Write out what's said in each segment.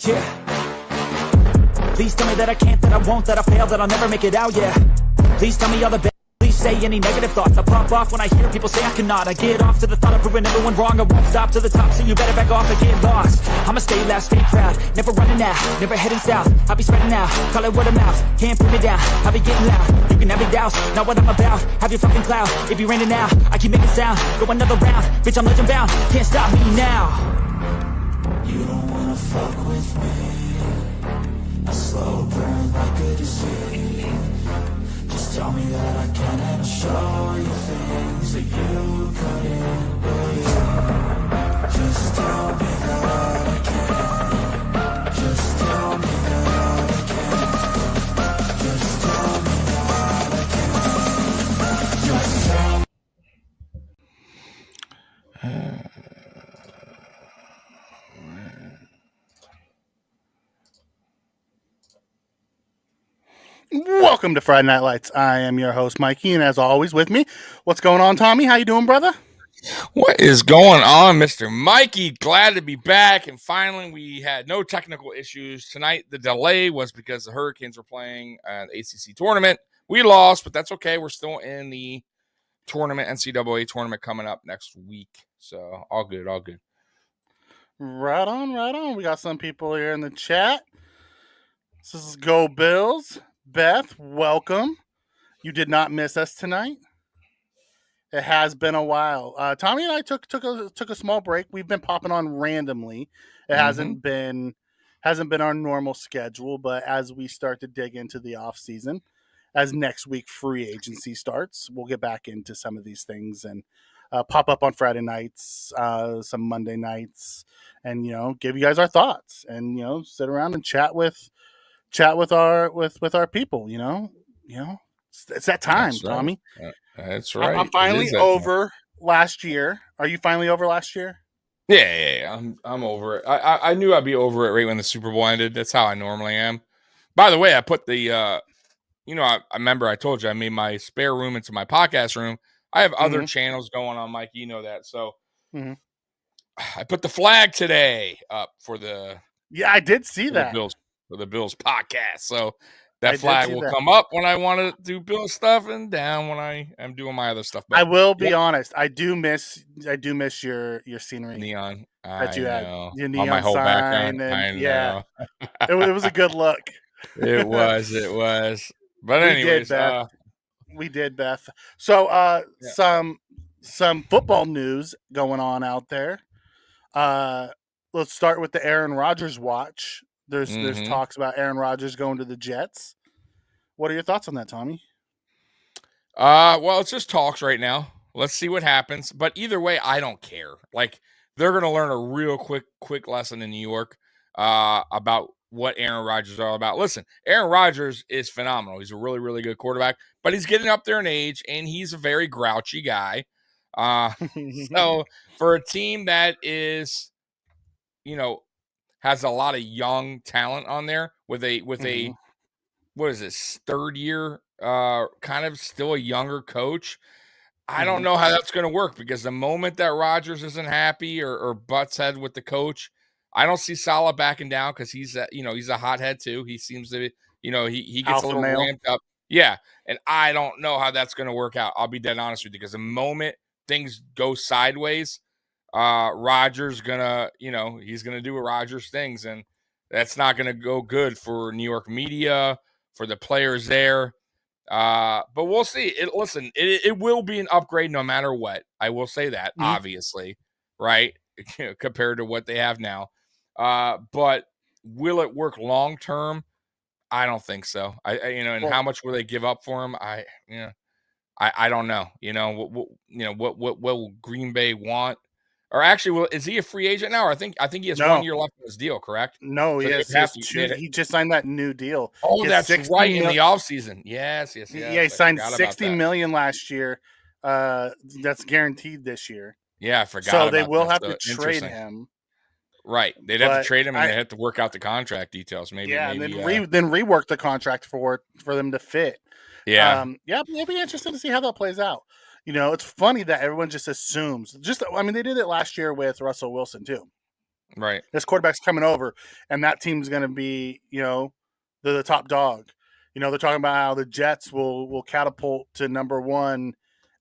Yeah. Please tell me that I can't, that I won't, that I fail, that I'll never make it out, yeah. Please tell me all the bad. Please say any negative thoughts. I pop off when I hear people say I cannot. I get off to the thought of proving everyone wrong. I won't stop to the top, so you better back off and get lost. I'ma stay loud, stay proud, never running out, never heading south. I'll be spreading out, call it word of mouth. Can't put me down, I'll be getting loud. You can have me douse, not what I'm about. Have your fucking cloud, it be raining now. I keep making sound, go another round. Bitch, I'm legend bound, can't stop me now. You don't wanna fuck with me. A slow burn like a disease. Just tell me that I can and I'll show you things that you couldn't believe. Just tell me that I can. Just tell me that I can. Just tell me that I can. Just tell me. Welcome to Friday Night Lights. I am your host, Mikey, and as always with me, what's going on, Tommy? How you doing, brother? What is going on, Mr. Mikey? Glad to be back, and finally we had no technical issues tonight. The delay was because the Hurricanes were playing the ACC tournament. We lost, but that's okay. We're still in the tournament, NCAA tournament coming up next week, so all good, all good. Right on, right on. We got some people here in the chat. This is Go Bills. Beth, welcome. You did not miss us tonight. It has been a while. Tommy and I took a small break. We've been popping on randomly. It hasn't been our normal schedule, but as we start to dig into the off season, as next week free agency starts, we'll get back into some of these things and pop up on Friday nights, some Monday nights, and give you guys our thoughts and sit around and chat with our people. It's that time. That's right. Tommy. That's right. I'm finally over last year. Are you finally over last year? Yeah. I'm over it. I knew I'd be over it right when the Super Bowl ended. That's how I normally am. By the way, I put the I remember I told you I made my spare room into my podcast room. I have other channels going on, Mike. You know that. So I put the flag today up for the I did see that for the Bills podcast. So that flag will come up when I want to do Bills stuff and down when I am doing my other stuff. But I will be honest. I do miss your scenery neon that you had. Your neon on my whole sign. background. It was a good look. It was. But anyways, we did, Beth. So some football news going on out there. Let's start with the Aaron Rodgers watch. There's talks about Aaron Rodgers going to the Jets. What are your thoughts on that, Tommy? Well, it's just talks right now. Let's see what happens. But either way, I don't care. Like, they're going to learn a real quick lesson in New York about what Aaron Rodgers is all about. Listen, Aaron Rodgers is phenomenal. He's a really, really good quarterback, but he's getting up there in age, and he's a very grouchy guy. So for a team that is, has a lot of young talent on there with a what is this, third year, kind of still a younger coach. I don't know how that's going to work, because the moment that Rodgers isn't happy or butts head with the coach, I don't see Saleh backing down, because he's a hothead too. He seems to be, he gets a little ramped up. Yeah. And I don't know how that's going to work out. I'll be dead honest with you, because the moment things go sideways, Rodgers gonna, he's gonna do Rodgers things, and that's not gonna go good for New York media, for the players there. But we'll see. It will be an upgrade no matter what. I will say that, obviously, right? Compared to what they have now. But will it work long term? I don't think so. How much will they give up for him? I don't know. What will Green Bay want? Or actually, is he a free agent now? Or I think he has 1 year left in his deal, correct? No, he has two. He just signed that new deal. Oh, that's right, in the offseason. Yes. Yeah, he signed $60 million last year. That's guaranteed this year. Yeah, I forgot. So they will have to trade him. Right, they'd have to trade him, and they have to work out the contract details. Maybe, and then rework the contract for them to fit. Yeah, it'll be interesting to see how that plays out. It's funny that everyone just assumes. They did it last year with Russell Wilson too. Right. This quarterback's coming over, and that team's going to be, the top dog. They're talking about how the Jets will catapult to number one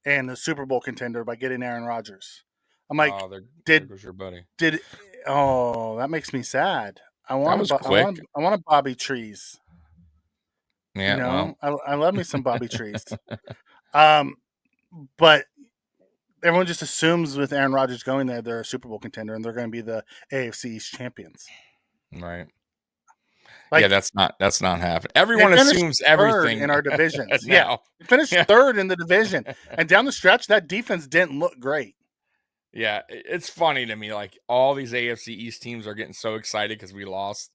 and the Super Bowl contender by getting Aaron Rodgers. I'm like, Oh, there did goes your buddy. that makes me sad. I That want was a, quick. I want a Bobby Trees. Yeah, well, I love me some Bobby Trees. But everyone just assumes with Aaron Rodgers going there, they're a Super Bowl contender and they're going to be the AFC East champions. right. Like, yeah, that's not happening. they Everyone finished assumes third everything in our divisions. now. Yeah, they finished third in the division, and down the stretch, that defense didn't look great. Yeah, it's funny to me. Like all these AFC East teams are getting so excited because we lost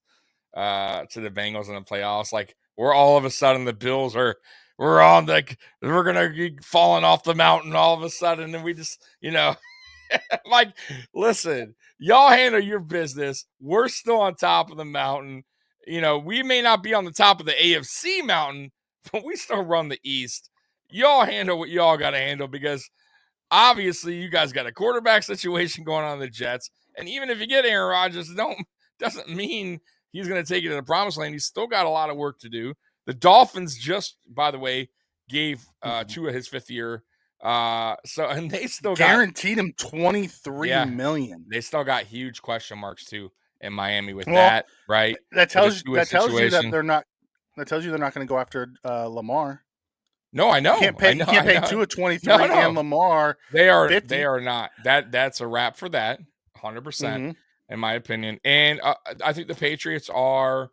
to the Bengals in the playoffs. Like we're all of a sudden the Bills we're on like we're gonna be falling off the mountain all of a sudden, and we just like listen, y'all handle your business. We're still on top of the mountain. We may not be on the top of the AFC mountain, but we still run the East. Y'all handle what y'all got to handle because obviously you guys got a quarterback situation going on in the Jets. And even if you get Aaron Rodgers, doesn't mean he's going to take you to the promised land. He's still got a lot of work to do. The Dolphins just, by the way, gave Tua his 5th year. And they still guaranteed him $23 million. They still got huge question marks too in Miami with that, right? That tells you that they're not. That tells you they're not going to go after Lamar. No, I know. You can't pay Tua 23 and Lamar. They are 50. They are not. That's a wrap for that. 100%, in my opinion. And I think the Patriots are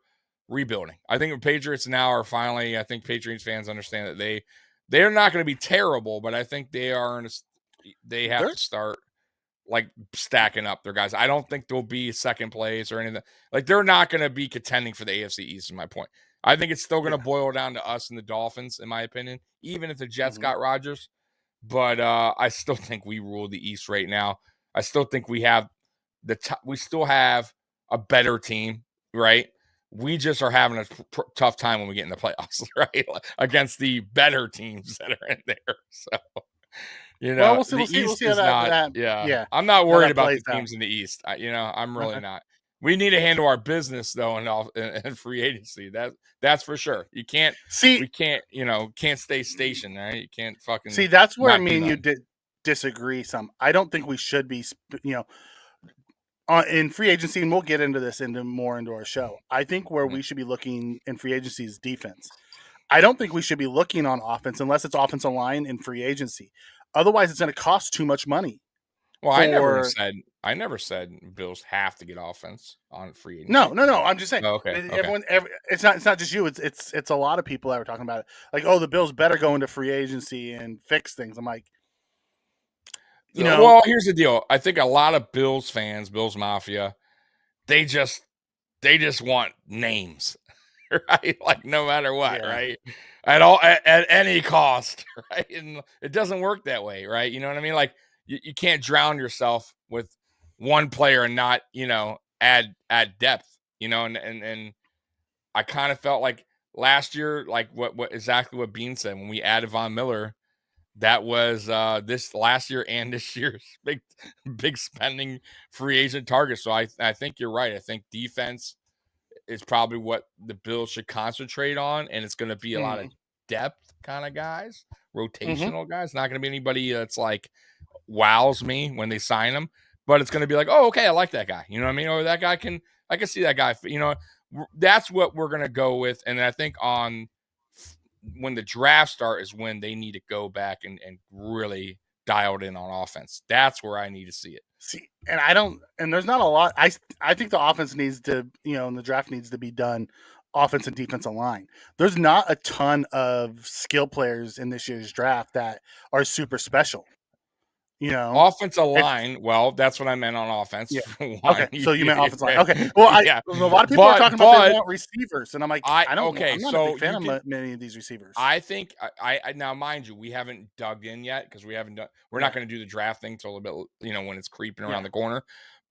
rebuilding. I think the Patriots now are finally. I think Patriots fans understand that they're not going to be terrible, but I think they are. They have to start like stacking up their guys. I don't think they'll be second place or anything. Like they're not going to be contending for the AFC East. Is my point. I think it's still going to boil down to us and the Dolphins, in my opinion, even if the Jets got Rodgers. But I still think we rule the East right now. I still think we have we still have a better team, right? We just are having a tough time when we get in the playoffs, right? Against the better teams that are in there. So, we'll see how that. Yeah, I'm not worried about the teams in the East. I'm really not. We need to handle our business though, in free agency. That's for sure. You can't we can't stay stationed, right? You can't fucking see. That's where me and you disagree. Some. I don't think we should be. In free agency, and we'll get into this more into our show. I think where we should be looking in free agency is defense. I don't think we should be looking on offense unless it's offensive line in free agency. Otherwise, it's going to cost too much money. Well, I never said Bills have to get offense on free agency. No. I'm just saying. Oh, okay. It's not just you. It's a lot of people that were talking about it. Like, the Bills better go into free agency and fix things. I'm like, Well, here's the deal. I think a lot of Bills fans, Bills Mafia, they just want names, right? Like no matter what, right? At any cost, right? And it doesn't work that way, right? You know what I mean? Like you can't drown yourself with one player and not, add depth, and I kind of felt like last year, like what exactly what Bean said when we added Von Miller. That was this last year and this year's big spending free agent target. So I think you're right. I think defense is probably what the Bills should concentrate on, and it's going to be a lot of depth kind of guys, rotational guys. Not going to be anybody that's like wows me when they sign them, but it's going to be like, oh, okay, I like that guy. You know what I mean? Or I can see that guy. That's what we're going to go with. And I think when the draft start is when they need to go back and really dialed in on offense. That's where I need to see it. And there's not a lot. I think the offense needs to, and the draft needs to be done offense and defensive line. There's not a ton of skill players in this year's draft that are super special. Offensive line. Well, that's what I meant on offense. Yeah. Okay, so you meant offensive line. Okay. Well, a lot of people are talking about they want receivers, and I'm like, I'm not a big fan of many of these receivers. I think I now, mind you, we haven't dug in yet because we haven't done. We're not going to do the draft thing till a bit, when it's creeping around the corner.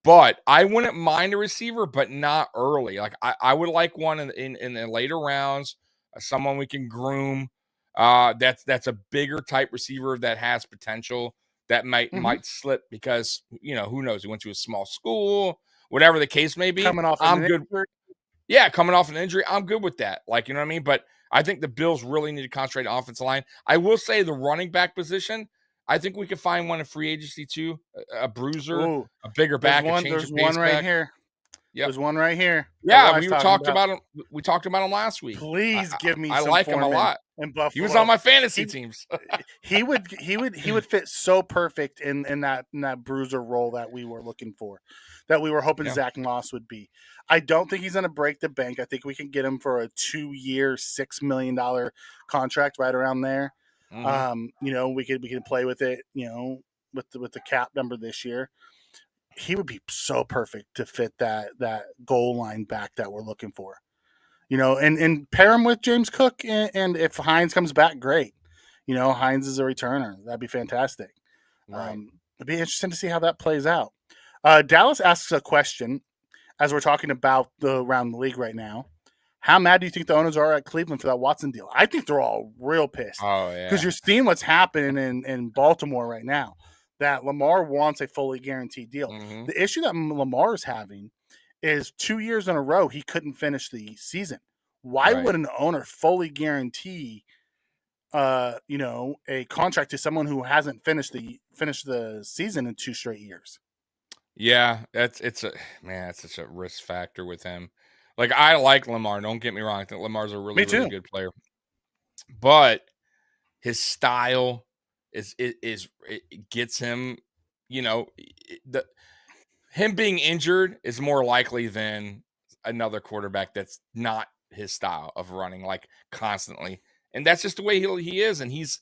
But I wouldn't mind a receiver, but not early. Like I would like one in the later rounds, someone we can groom. That's a bigger type receiver that has potential. That might slip because, who knows? He went to a small school whatever the case may be, coming off I'm an good. injury. Yeah, coming off an injury, I'm good with that. Like, you know what I mean? But I think the Bills really need to concentrate on offensive line. I will say the running back position, I think we could find one in free agency too. A bruiser, Ooh, a bigger back, a change there's of pace one right back. here. Yep. There's one right here. Yeah, we talked about him. We talked about him last week. Please give me I some like him a Foreman lot. in Buffalo. He was on my fantasy teams. he would fit so perfect in that bruiser role that we were looking for, that we were hoping Zach Moss would be. I don't think he's going to break the bank. I think we can get him for a 2-year, $6 million contract, right around there. Mm-hmm. We can play with it, with the cap number this year. He would be so perfect to fit that goal line back that we're looking for. And pair him with James Cook, and if Hines comes back, great. Hines is a returner. That'd be fantastic. Right. It'd be interesting to see how that plays out. Dallas asks a question as we're talking about around the league right now. How mad do you think the owners are at Cleveland for that Watson deal? I think they're all real pissed. Oh, yeah. Because you're seeing what's happening in Baltimore right now, that Lamar wants a fully guaranteed deal. Mm-hmm. The issue that Lamar is having is 2 years in a row he couldn't finish the season. Why would an owner fully guarantee a contract to someone who hasn't finished the season in 2 straight years? Yeah, it's such a risk factor with him. Like, I like Lamar, don't get me wrong. I think Lamar's a really good player. But his style it gets him, him being injured is more likely than another quarterback that's not his style of running, like, constantly. And that's just the way he is. And he's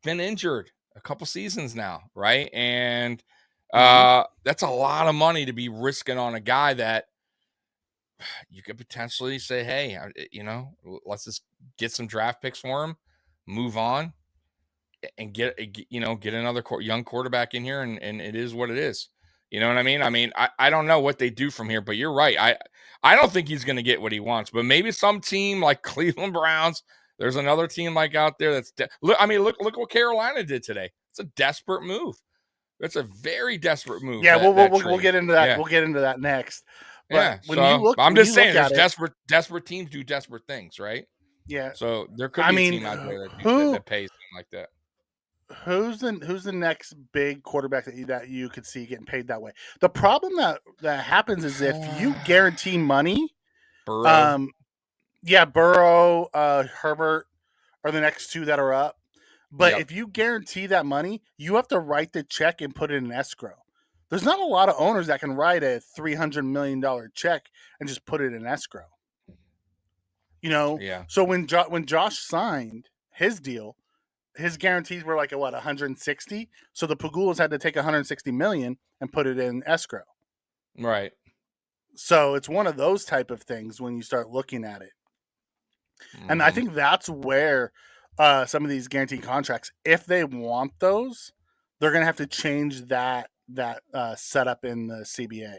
been injured a couple seasons now, right? And that's a lot of money to be risking on a guy that you could potentially say, hey, let's just get some draft picks for him, move on, and get another young quarterback in here, and it is what it is. You know what I mean? I don't know what they do from here, but you're right. I don't think he's going to get what he wants, but maybe some team like Cleveland Browns, there's another team like out there that's look what Carolina did today. It's a desperate move. It's a very desperate move. Yeah, we'll get into that. Yeah. We'll get into that next. But I'm just saying, there's desperate teams do desperate things, right? Yeah. So there could be a team out there that pays them like that. Who's the next big quarterback that you could see getting paid that way? The problem that happens is if you guarantee money, Burrow, Burrow, Herbert are the next two that are up. But if you guarantee that money, you have to write the check and put it in escrow. There's not a lot of owners that can write a $300 million check and just put it in escrow. Yeah. So when Josh signed his deal, his guarantees were like 160. So the Pagulas had to take 160 million and put it in escrow. Right. So it's one of those type of things when you start looking at it. Mm-hmm. And I think that's where some of these guaranteed contracts, if they want those, they're going to have to change that setup in the CBA.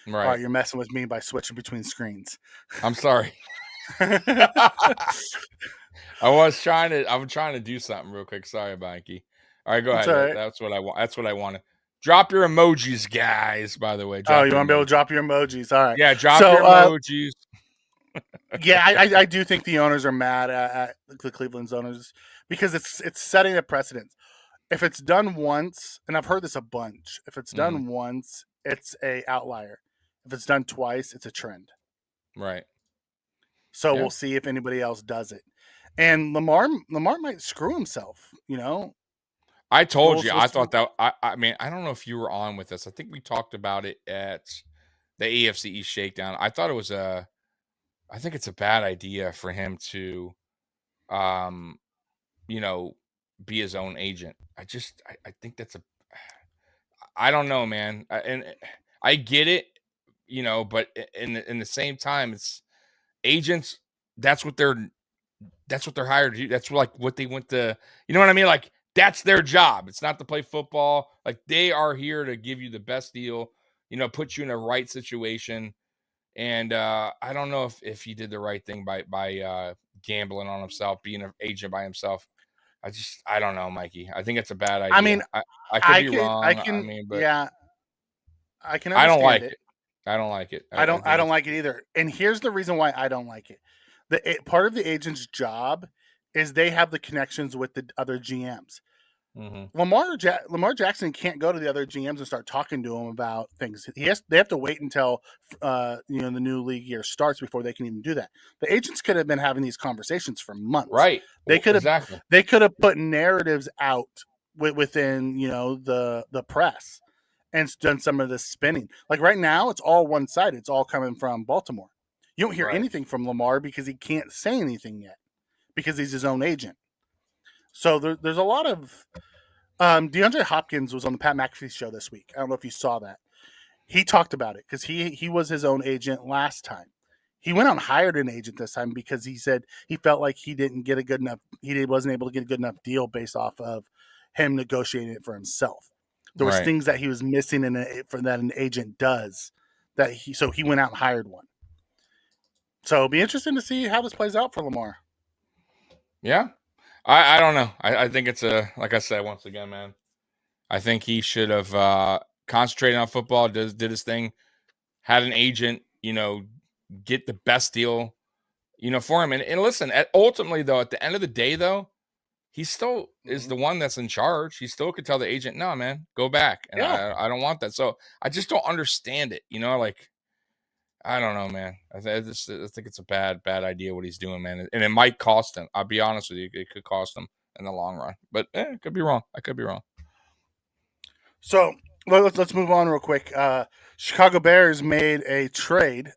Right. All right, you're messing with me by switching between screens. I'm sorry. I'm trying to do something real quick. Sorry, Mikey. All right, go ahead. Right. That's what I want. That's what I want to. Drop your emojis, guys. By the way. You want to be able to drop your emojis? All right. Yeah, drop your emojis. Yeah, I do think the owners are mad at the Cleveland's owners because it's setting a precedent. If it's done once, and I've heard this a bunch, if it's done once, it's a outlier. If it's done twice, it's a trend. Right. So we'll see if anybody else does it. And Lamar might screw himself, I told you. I thought that. I mean, I don't know if you were on with us. I think we talked about it at the AFC East Shakedown. I thought it was I think it's a bad idea for him to, be his own agent. I think that's I don't know, man. And I get it, but in the same time, it's agents. That's what they're hired to do. That's like what they went to, you know what I mean? Like, that's their job. It's not to play football. Like, they are here to give you the best deal, put you in the right situation. And I don't know if he did the right thing by gambling on himself, being an agent by himself. I don't know, Mikey. I think it's a bad idea. I mean, I could be wrong. Yeah, I can I don't like understand it. I don't like it. I I don't think it's like it either. And here's the reason why I don't like it. Part of the agent's job is they have the connections with the other GMs. mhm. Lamar Jackson can't go to the other GMs and start talking to them about things. They have to wait until the new league year starts before they can even do that. The agents could have been having these conversations for months. Right. They could have Exactly. they could have put narratives out within the press and done some of this spinning. Like right now, it's all one sided. It's all coming from Baltimore. You don't hear Right. anything from Lamar because he can't say anything yet because he's his own agent. So there's a lot of DeAndre Hopkins was on the Pat McAfee show this week. I don't know if you saw that. He talked about it because he was his own agent last time. He went out and hired an agent this time because he said he felt like he wasn't able to get a good enough deal based off of him negotiating it for himself. There was Right. things that he was missing for that an agent does so he went out and hired one. So it'll be interesting to see how this plays out for Lamar. Yeah. I don't know. I think it's like I said once again, man. I think he should have concentrated on football, did his thing, had an agent, get the best deal, for him. And listen, ultimately though, at the end of the day though, he still is the one that's in charge. He still could tell the agent, "No, man, go back." And Yeah. I don't want that. So I just don't understand it. Like I don't know, man. I think it's a bad idea what he's doing, man. And it might cost him. I'll be honest with you, it could cost him in the long run. But it could be wrong. I could be wrong. So let's move on real quick. Chicago Bears made a trade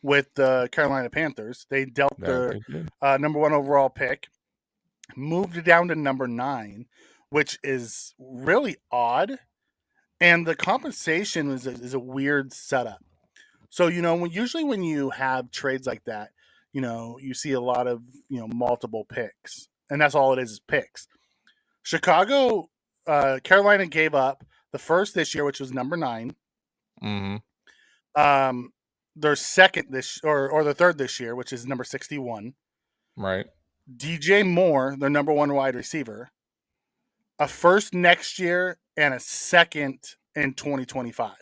with the Carolina Panthers. They dealt their number 1 overall pick, moved it down to number 9, which is really odd. And the compensation is a weird setup. So usually when you have trades like that, you see a lot of multiple picks, and that's all it is picks. Carolina gave up the first this year, which was number 9. Mm-hmm. Their second or the third this year, which is number 61. Right. DJ Moore, their number 1 wide receiver. A first next year and a second in 2025.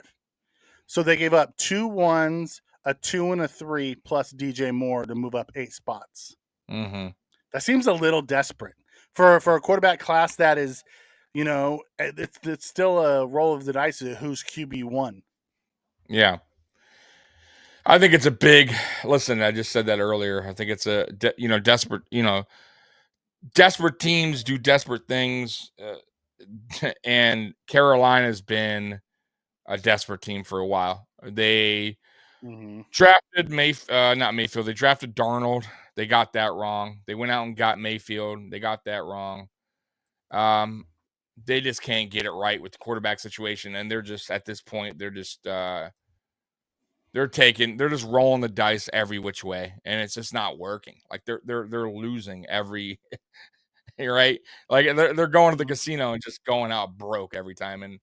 So they gave up 2 1s, a 2 and a 3 plus DJ Moore to move up 8 spots. Mm-hmm. That seems a little desperate for a quarterback class that is, it's still a roll of the dice of who's QB1. Yeah. I think it's a big listen. I just said that earlier. I think it's a desperate. Desperate teams do desperate things, and Carolina's been a desperate team for a while. They drafted not Mayfield. They drafted Darnold. They got that wrong. They went out and got Mayfield. They got that wrong. They just can't get it right with the quarterback situation, and they're just at this point they're just they're just rolling the dice every which way, and it's just not working. Like they're losing every right. Like they're going to the casino and just going out broke every time, and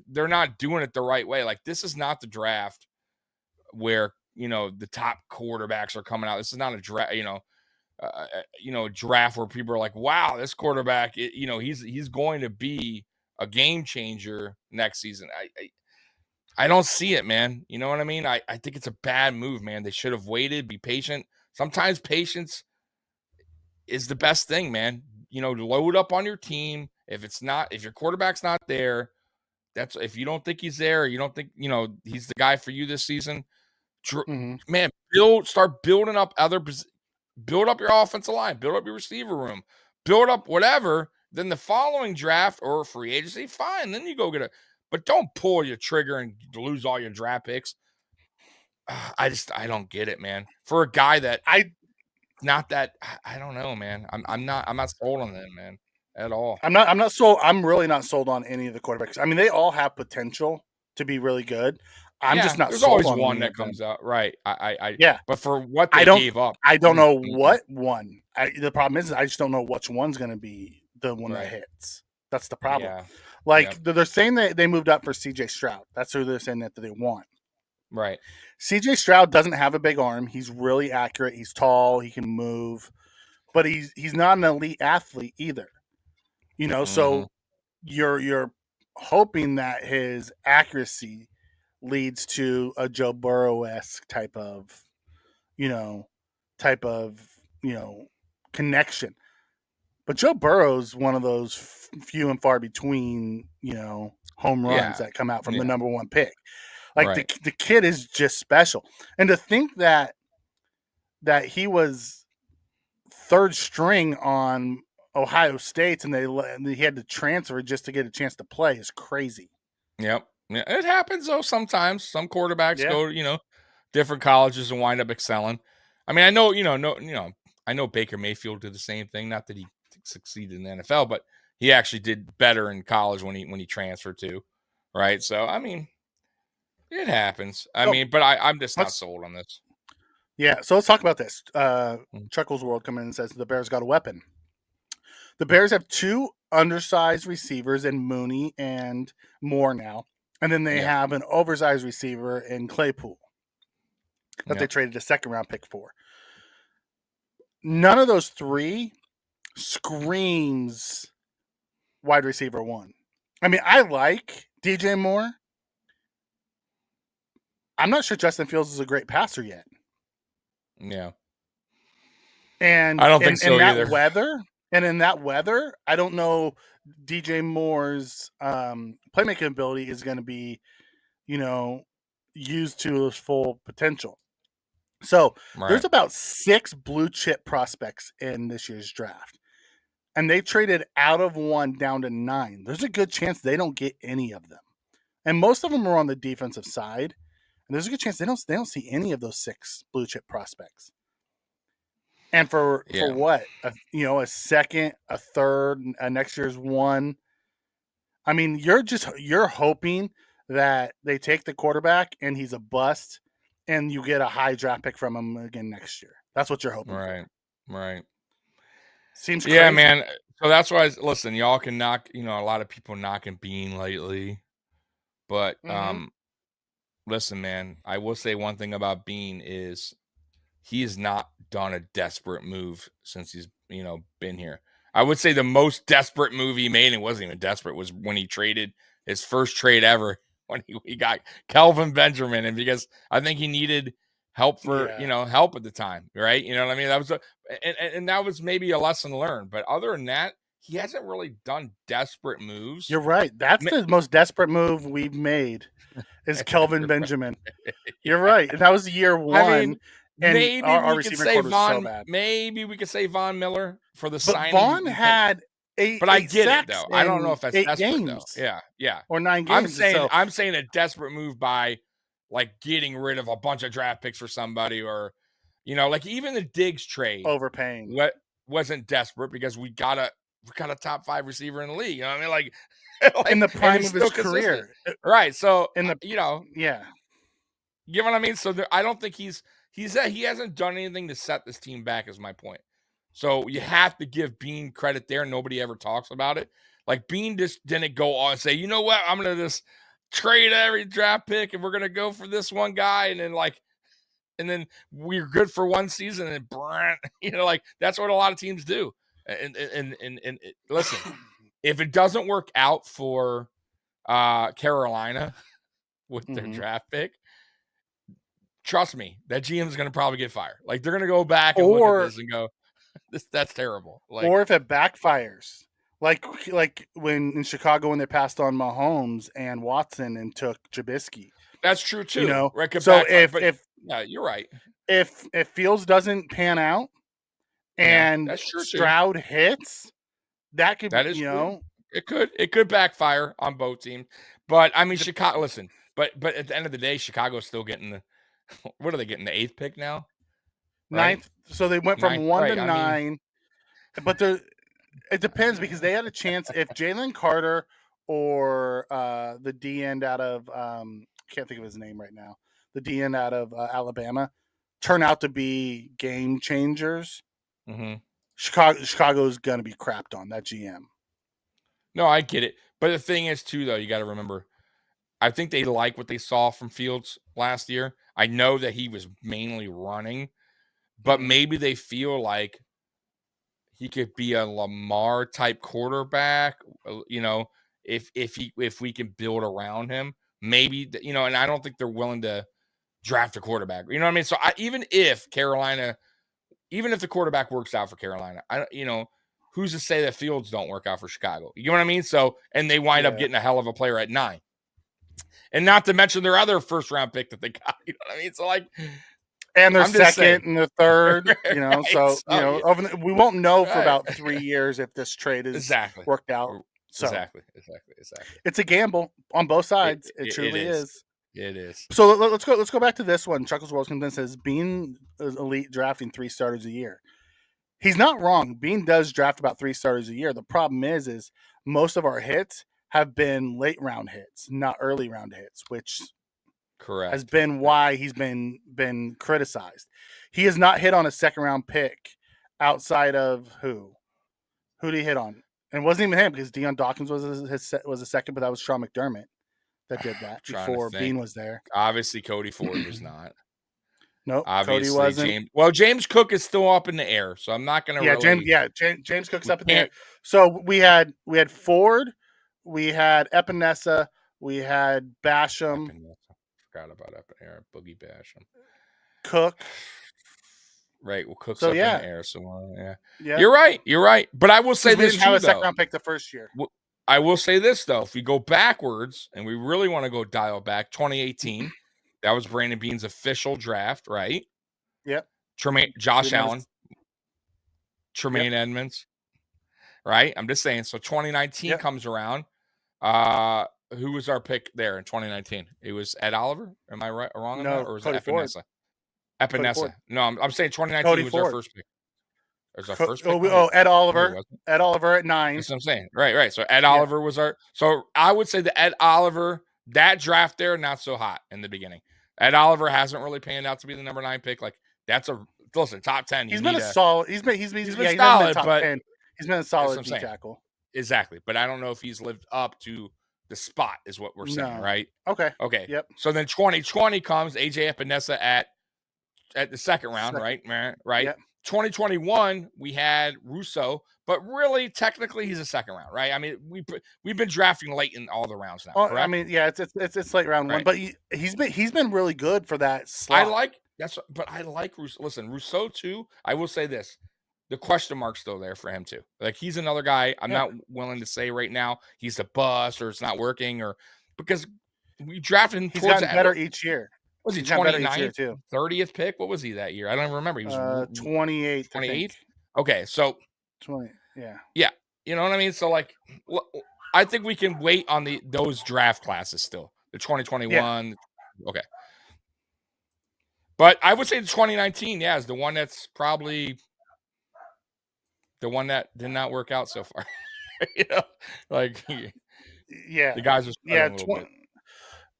they're not doing it the right way. Like this is not the draft where the top quarterbacks are coming out. This is not a draft, draft where people are like, wow, this quarterback, he's going to be a game changer next season. I don't see it, man. You know what I mean? I think it's a bad move, man. They should have waited, be patient. Sometimes patience is the best thing, man. Load up on your team. If your quarterback's not there, if you don't think he's there, or you don't think, he's the guy for you this season, man, start building up build up your offensive line, build up your receiver room, build up whatever. Then the following draft or free agency, fine. Then you go get but don't pull your trigger and lose all your draft picks. I don't get it, man. For a guy that I don't know, man. I'm not sold on them, man, at all. I'm not sold. I'm really not sold on any of the quarterbacks. I mean, they all have potential to be really good. I'm just not there's sold always on one that comes out. Right. Yeah. But for what they gave up. I don't know what one. The problem is I just don't know which one's going to be the one that hits. That's the problem. Yeah. Like they're saying that they moved up for CJ Stroud. That's who they're saying that they want. Right. CJ Stroud doesn't have a big arm. He's really accurate. He's tall. He can move. But he's not an elite athlete either. So your hoping that his accuracy leads to a Joe Burrow-esque type of, you know, connection. But Joe Burrow's one of those few and far between, home runs that come out from the number one pick. Like Right. the kid is just special. And to think that he was third string on Ohio State and he had to transfer just to get a chance to play is crazy. Yep. Yeah, it happens though sometimes. Some quarterbacks Yeah. go, different colleges and wind up excelling. I mean, I know, I know Baker Mayfield did the same thing. Not that he succeeded in the NFL, but he actually did better in college when he transferred to, right? So I mean, it happens. But I'm just not sold on this. Yeah, so let's talk about this. Mm. Chuckles World comes in and says the Bears got a weapon. The Bears have two undersized receivers in Mooney and Moore now, and then they have an oversized receiver in Claypool that they traded a second-round pick for. None of those three screams wide receiver one. I mean, I like DJ Moore. I'm not sure Justin Fields is a great passer yet. Yeah. And I don't think so either. In that weather, I don't know DJ Moore's playmaking ability is going to be, used to its full potential. So there's about 6 blue chip prospects in this year's draft. And they traded out of 1 down to 9. There's a good chance they don't get any of them. And most of them are on the defensive side. And there's a good chance they don't see any of those 6 blue chip prospects. And for what? A second, a third, next year's 1. I mean, you're hoping that they take the quarterback and he's a bust and you get a high draft pick from him again next year. That's what you're hoping for. Right. Seems crazy. Yeah, man. So that's why, listen, y'all can knock, a lot of people knocking Bean lately. But listen, man, I will say one thing about Bean is he has not done a desperate move since he's, been here. I would say the most desperate move he made, and it wasn't even desperate, was when he traded his first trade ever when he got Kelvin Benjamin. And because I think he needed help for, help at the time, right? You know what I mean? That was and that was maybe a lesson learned. But other than that, he hasn't really done desperate moves. You're right. That's the most desperate move we've made is Kelvin Benjamin. You're right. And that was year 1. I mean, and maybe our we could receiver say core was Von. so bad. Maybe we could say Von Miller for the But signing. Vaughn had 8. But I get it sacks though. I don't know if that's 8 desperate games. though. Yeah. Or 9 games. I'm saying a desperate move by like getting rid of a bunch of draft picks for somebody, or like even the Diggs trade overpaying. What wasn't desperate because we got a top 5 receiver in the league. You know what I mean? Like in the prime of his career. Right. So in the yeah. You know what I mean? So I don't think he hasn't done anything to set this team back, is my point. So you have to give Bean credit there. Nobody ever talks about it. Like Bean just didn't go on and say, you know what, I'm going to just trade every draft pick and we're going to go for this one guy. And then we're good for one season and like that's what a lot of teams do. And listen, if it doesn't work out for Carolina with their draft pick, trust me, that GM is going to probably get fired. Like they're going to go back and look at this and go, that's terrible. Like, or if it backfires, like when in Chicago when they passed on Mahomes and Watson and took Trubisky. That's true too. Right? So yeah, you're right. If Fields doesn't pan out and Stroud hits, that could true. It could backfire on both teams. But I mean, Chicago. Listen, but at the end of the day, Chicago's still getting what are they getting, the 8th pick now? Right? 9th. So they went from 1 to 9. But it depends because they had a chance if Jalen Carter or the D end out of can't think of his name right now. The D end out of Alabama turn out to be game changers. Chicago's gonna be crapped on that GM. No, I get it. But the thing is too, though, you got to remember, I think they like what they saw from Fields last year. I know that he was mainly running, but maybe they feel like he could be a Lamar type quarterback, if we can build around him, maybe, you know, and I don't think they're willing to draft a quarterback. You know what I mean? So even if the quarterback works out for Carolina, who's to say that Fields don't work out for Chicago? You know what I mean? So, and they wind up getting a hell of a player at 9. And not to mention their other first-round pick that they got. You know what I mean? So, like, and their second and the third, you know, right, we won't know for about 3 years if this trade is worked out. So exactly. It's a gamble on both sides. It truly is. It is. So let's go back to this one. Chuckles World Content says Bean is elite drafting 3 starters a year. He's not wrong. Bean does draft about 3 starters a year. The problem is most of our hits have been late round hits, not early round hits, which has been why he's been criticized. He has not hit on a second round pick outside of who? Who did he hit on? And it wasn't even him because Deion Dawkins was a second, but that was Sean McDermott that did that before Bean was there. Obviously, Cody Ford was not. Nope, obviously, Cody wasn't. James Cook is still up in the air, so I'm not going to James Cook's up in the air. So we had Ford, we had Epinesa, we had Basham. Forgot about Boogie Basham. Cook. Right, well, Cook's up in the air, so yeah. You're right. But I will say this: we didn't have a second round pick the first year. I will say this though: if we go backwards and we really want to go dial back, 2018, that was Brandon Bean's official draft, right? Yep. Josh Allen, Tremaine Edmonds, right? I'm just saying. So 2019 comes around. Who was our pick there in 2019? It was Ed Oliver. Am I wrong on that, or was it Epinesa? Epinesa. No, I'm saying 2019 was our first pick. It was our first pick. Ed Oliver. Ed Oliver at 9. That's what I'm saying. Right. So Ed Oliver was our. So I would say the Ed Oliver, that draft there, not so hot in the beginning. Ed Oliver hasn't really panned out to be the number 9 pick. Like that's top 10. He's been a solid. He's been solid, top but 10. He's been a solid D tackle. Exactly, but I don't know if he's lived up to the spot. Is what we're saying, right? Okay. Yep. So then 2020 comes AJ Epinesa at the second round, right? Yep. 2021 we had Russo, but really technically he's a second round, right? I mean, we've been drafting late in all the rounds now. Correct? I mean, it's late round 1, but he's been really good for that slot. I like Russo. Listen, Russo too. I will say this: the question mark's still there for him too. Like he's another guy. I'm not willing to say right now he's a bust or it's not working, or because we drafted him. He's gotten better each year. Was he 29th, 30th pick? What was he that year? I don't remember. He was 28th. 28th? Okay, so 20. Yeah. Yeah. You know what I mean? So like I think we can wait on those draft classes still. The 2021. Yeah. Okay. But I would say the 2019, is the one that's probably the one that did not work out so far. You know? Like the guys are a little bit.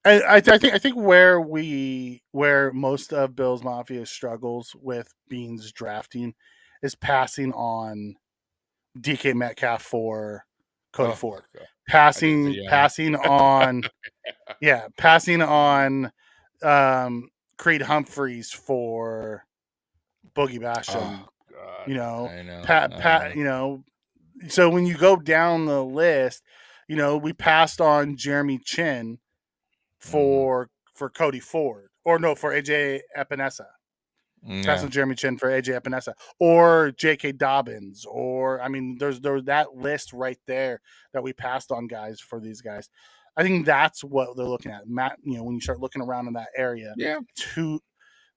I think where most of Bill's Mafia struggles with Bean's drafting is passing on DK Metcalf for Cody Ford. God. Passing on Creed Humphreys for Boogie Basham. God. You know, I know. You know, so when you go down the list, you know, we passed on Jeremy Chin for Cody Ford, or no, for AJ Epinesa. Passing Jeremy Chin for AJ Epinesa, or J.K. Dobbins, or I mean, there's that list right there that we passed on guys for these guys. I think that's what they're looking at. Matt, you know, when you start looking around in that area,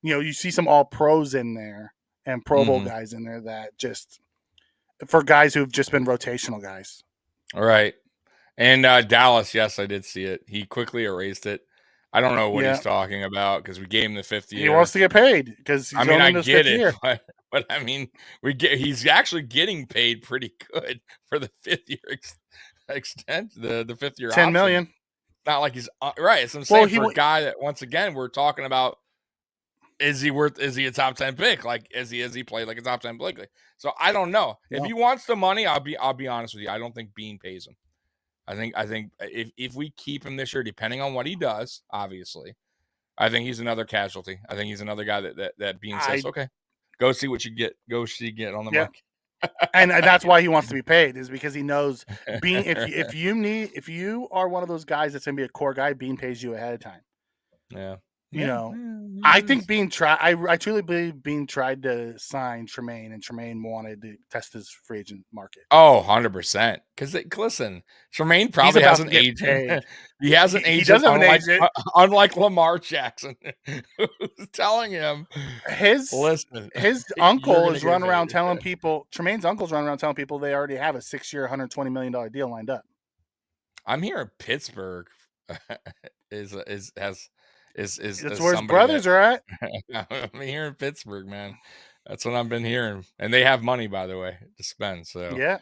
you see some all pros in there and Pro Bowl guys in there that just for guys who've just been rotational guys. All right. And Dallas, yes, I did see it. He quickly erased it. I don't know what he's talking about because we gave him the 5th year. He wants to get paid because I mean, I get it, but I mean, he's actually getting paid pretty good for the 5th year extent, the 5th year. $10 million. Not like he's right. So I'm saying for a guy that once again we're talking about, is he a top 10 pick? Like is he played like a top 10 pick? So I don't know. Yeah. If he wants the money, I'll be honest with you. I don't think Bean pays him. I think if we keep him this year, depending on what he does, obviously, I think he's another casualty. I think he's another guy that Bean says, okay, go see what you get. Go see get on the market. And that's why he wants to be paid, is because he knows if you are one of those guys that's gonna be a core guy, Bean pays you ahead of time. Yeah. You know, I think Bean I truly believe Bean tried to sign Tremaine, and Tremaine wanted to test his free agent market. Oh, 100%. Because listen, Tremaine probably has an agent. He has an agent. He does have an agent. Unlike Lamar Jackson, who's telling him, listen, his uncle is running around telling people. Tremaine's uncle's running around telling people they already have a 6-year, $120 million deal lined up. I'm hearing Pittsburgh is that's where his brothers are at. I'm hearing Pittsburgh, man. That's what I've been hearing, and they have money, by the way, to spend. So yeah,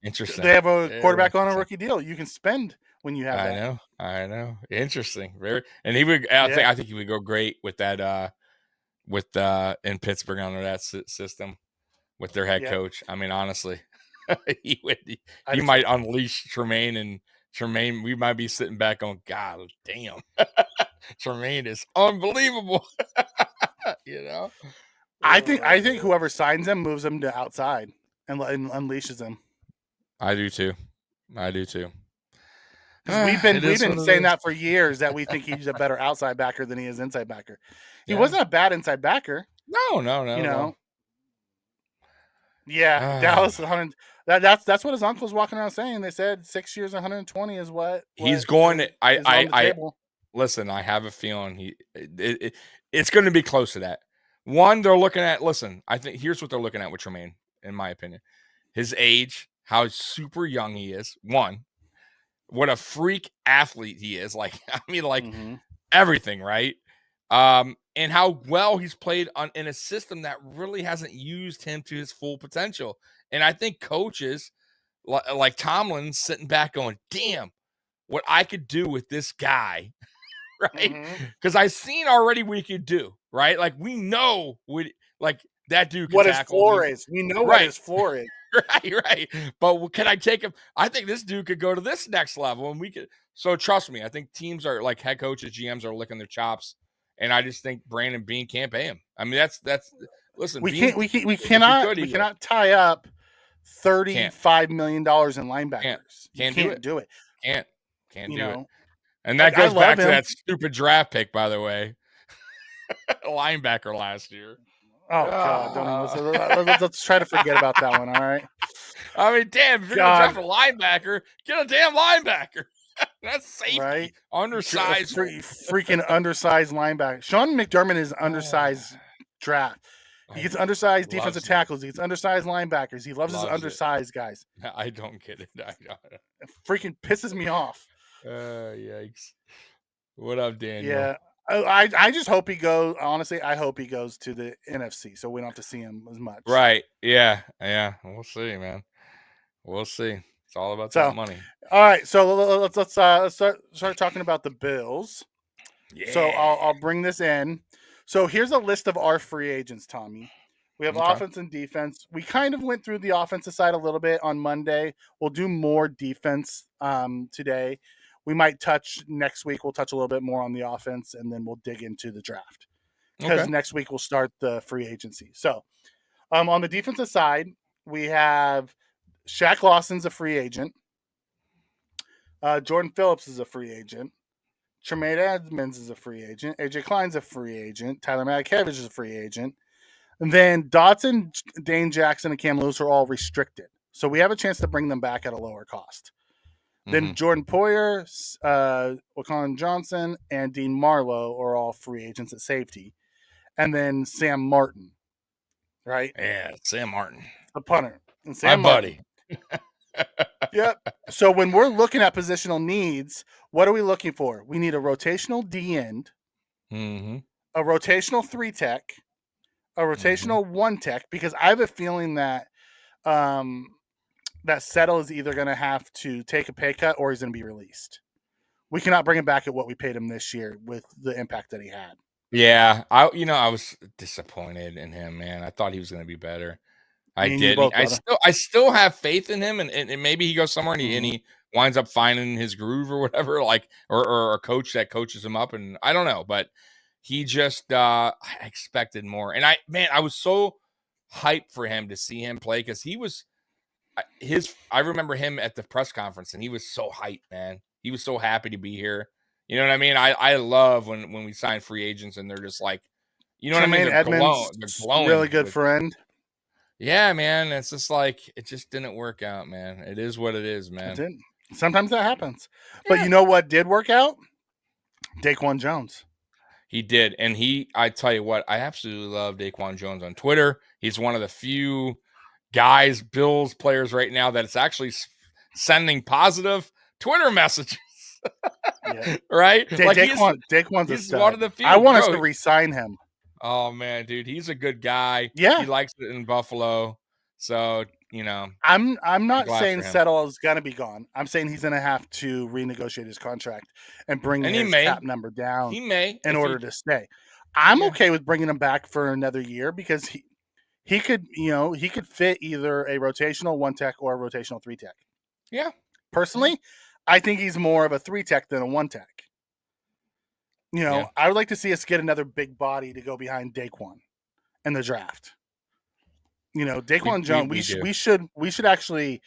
interesting. They have a quarterback on a rookie deal. You can spend when you have that. I know. Interesting. Very. And he would. I think he would go great with that. In Pittsburgh under that system with their head coach. I mean, honestly, he would. He might unleash Tremaine, and Tremaine. We might be sitting back going, God damn, Tremaine is unbelievable. You know. I think whoever signs him moves him to outside and unleashes him. I do too. We've been saying that for years, that we think he's a better outside backer than he is inside backer. He wasn't a bad inside backer. No. You know. Yeah, Dallas 100. That's what his uncle's walking around saying. They said 6 years, 120 is what he's going to. I listen. I have a feeling it's going to be close to that. One, they're looking at. Listen, I think here's what they're looking at with Tremaine, in my opinion. His age, how super young he is. One, what a freak athlete he is. Like, I mean, everything, right? And how well he's played in a system that really hasn't used him to his full potential. And I think coaches like Tomlin's sitting back going, damn, what I could do with this guy, right? Because I've seen already what he could do, right? Like, we know that dude can what his floor is. We know what his floor is. Right. But can I take him? I think this dude could go to this next level, and we could. So trust me, I think teams are like head coaches, GMs are licking their chops, and I just think Brandon Bean can't pay him. I mean, that's listen. We cannot tie up $35 million in linebackers. Can't do it. Can't do it. And that goes back to that stupid draft pick, by the way. Linebacker last year. Oh God! Let's try to forget about that one. All right. I mean, damn! If you're gonna draft a linebacker, get a damn linebacker. That's safety. Right? Undersized, freaking undersized linebacker. Sean McDermott is undersized draft. He gets undersized defensive tackles. He gets undersized linebackers. He loves his undersized guys. I don't get it. It freaking pisses me off. Yikes! What up, Daniel? Yeah. I just hope he goes. Honestly, I hope he goes to the NFC, so we don't have to see him as much. Right? Yeah. We'll see, man. We'll see. It's all about that money. All right, so let's start talking about the Bills. Yeah. So I'll bring this in. So here's a list of our free agents, Tommy. We have offense and defense. We kind of went through the offensive side a little bit on Monday. We'll do more defense today. We might touch next week. We'll touch a little bit more on the offense, and then we'll dig into the draft. Because next week we'll start the free agency. So on the defensive side, we have Shaq Lawson's a free agent. Jordan Phillips is a free agent. Tremaine Edmonds is a free agent. AJ Klein's a free agent. Tyler Matakevich is a free agent. And then Dotson, Dane Jackson, and Cam Lewis are all restricted. So we have a chance to bring them back at a lower cost. Then Jordan Poyer, Wakon Johnson, and Dean Marlowe are all free agents at safety. And then Sam Martin, right? Yeah, Sam Martin. The punter. And Sam buddy. Yep. So when we're looking at positional needs, what are we looking for? We need a rotational D end, a rotational 3-tech, a rotational 1-tech, because I have a feeling that that Settle is either going to have to take a pay cut or he's going to be released. We cannot bring him back at what we paid him this year with the impact that he had. Yeah, I was disappointed in him, man. I thought he was going to be better. I did. I still have faith in him, and maybe he goes somewhere and he winds up finding his groove or whatever, like or a coach that coaches him up, and I don't know, but he just I expected more. And I was so hyped for him to see him play because he was I remember him at the press conference and he was so hyped, man. He was so happy to be here. You know what I mean? I love when we sign free agents and they're just like, you know what I mean? They're glowing. Really good friend. Yeah, man. It's just like it just didn't work out, man. It is what it is, man. It didn't. Sometimes that happens. Yeah. But you know what did work out? Daquan Jones. He did. And I tell you what, I absolutely love Daquan Jones on Twitter. He's one of the few guys, Bills players right now that's actually sending positive Twitter messages. Yeah. Right? Daquan's a stud. One of the few. I want us to re-sign him. Oh man, dude, he's a good guy. Yeah. He likes it in Buffalo. So, you know. I'm not saying Settle is gonna be gone. I'm saying he's gonna have to renegotiate his contract and bring his cap number down. He may in order to stay. I'm okay with bringing him back for another year because he could, he could fit either a rotational 1-tech or a rotational 3-tech. Yeah. Personally, I think he's more of a 3-tech than a 1-tech. I would like to see us get another big body to go behind Daquan in the draft. Daquan Jones, we should actually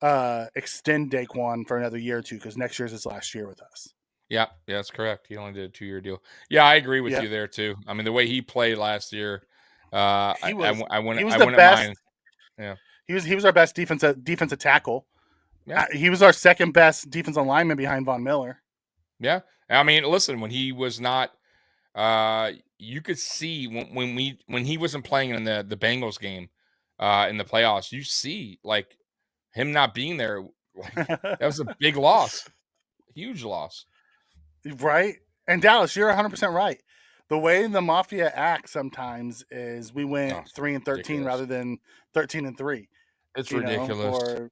extend Daquan for another year or two because next year's his last year with us. Yeah, that's correct. He only did a 2-year deal. Yeah, I agree with you there too. I mean, the way he played last year, I wouldn't mind. Yeah, he was our best defensive tackle. Yeah, he was our second best defensive lineman behind Von Miller. Yeah, I mean, listen, when he was not, you could see when he wasn't playing in the Bengals game, in the playoffs, you see like him not being there. Like, that was a big loss, huge loss. Right. And Dallas, you're 100% right. The way the Mafia acts sometimes is we went 3-13 rather than 13-3. It's ridiculous. Or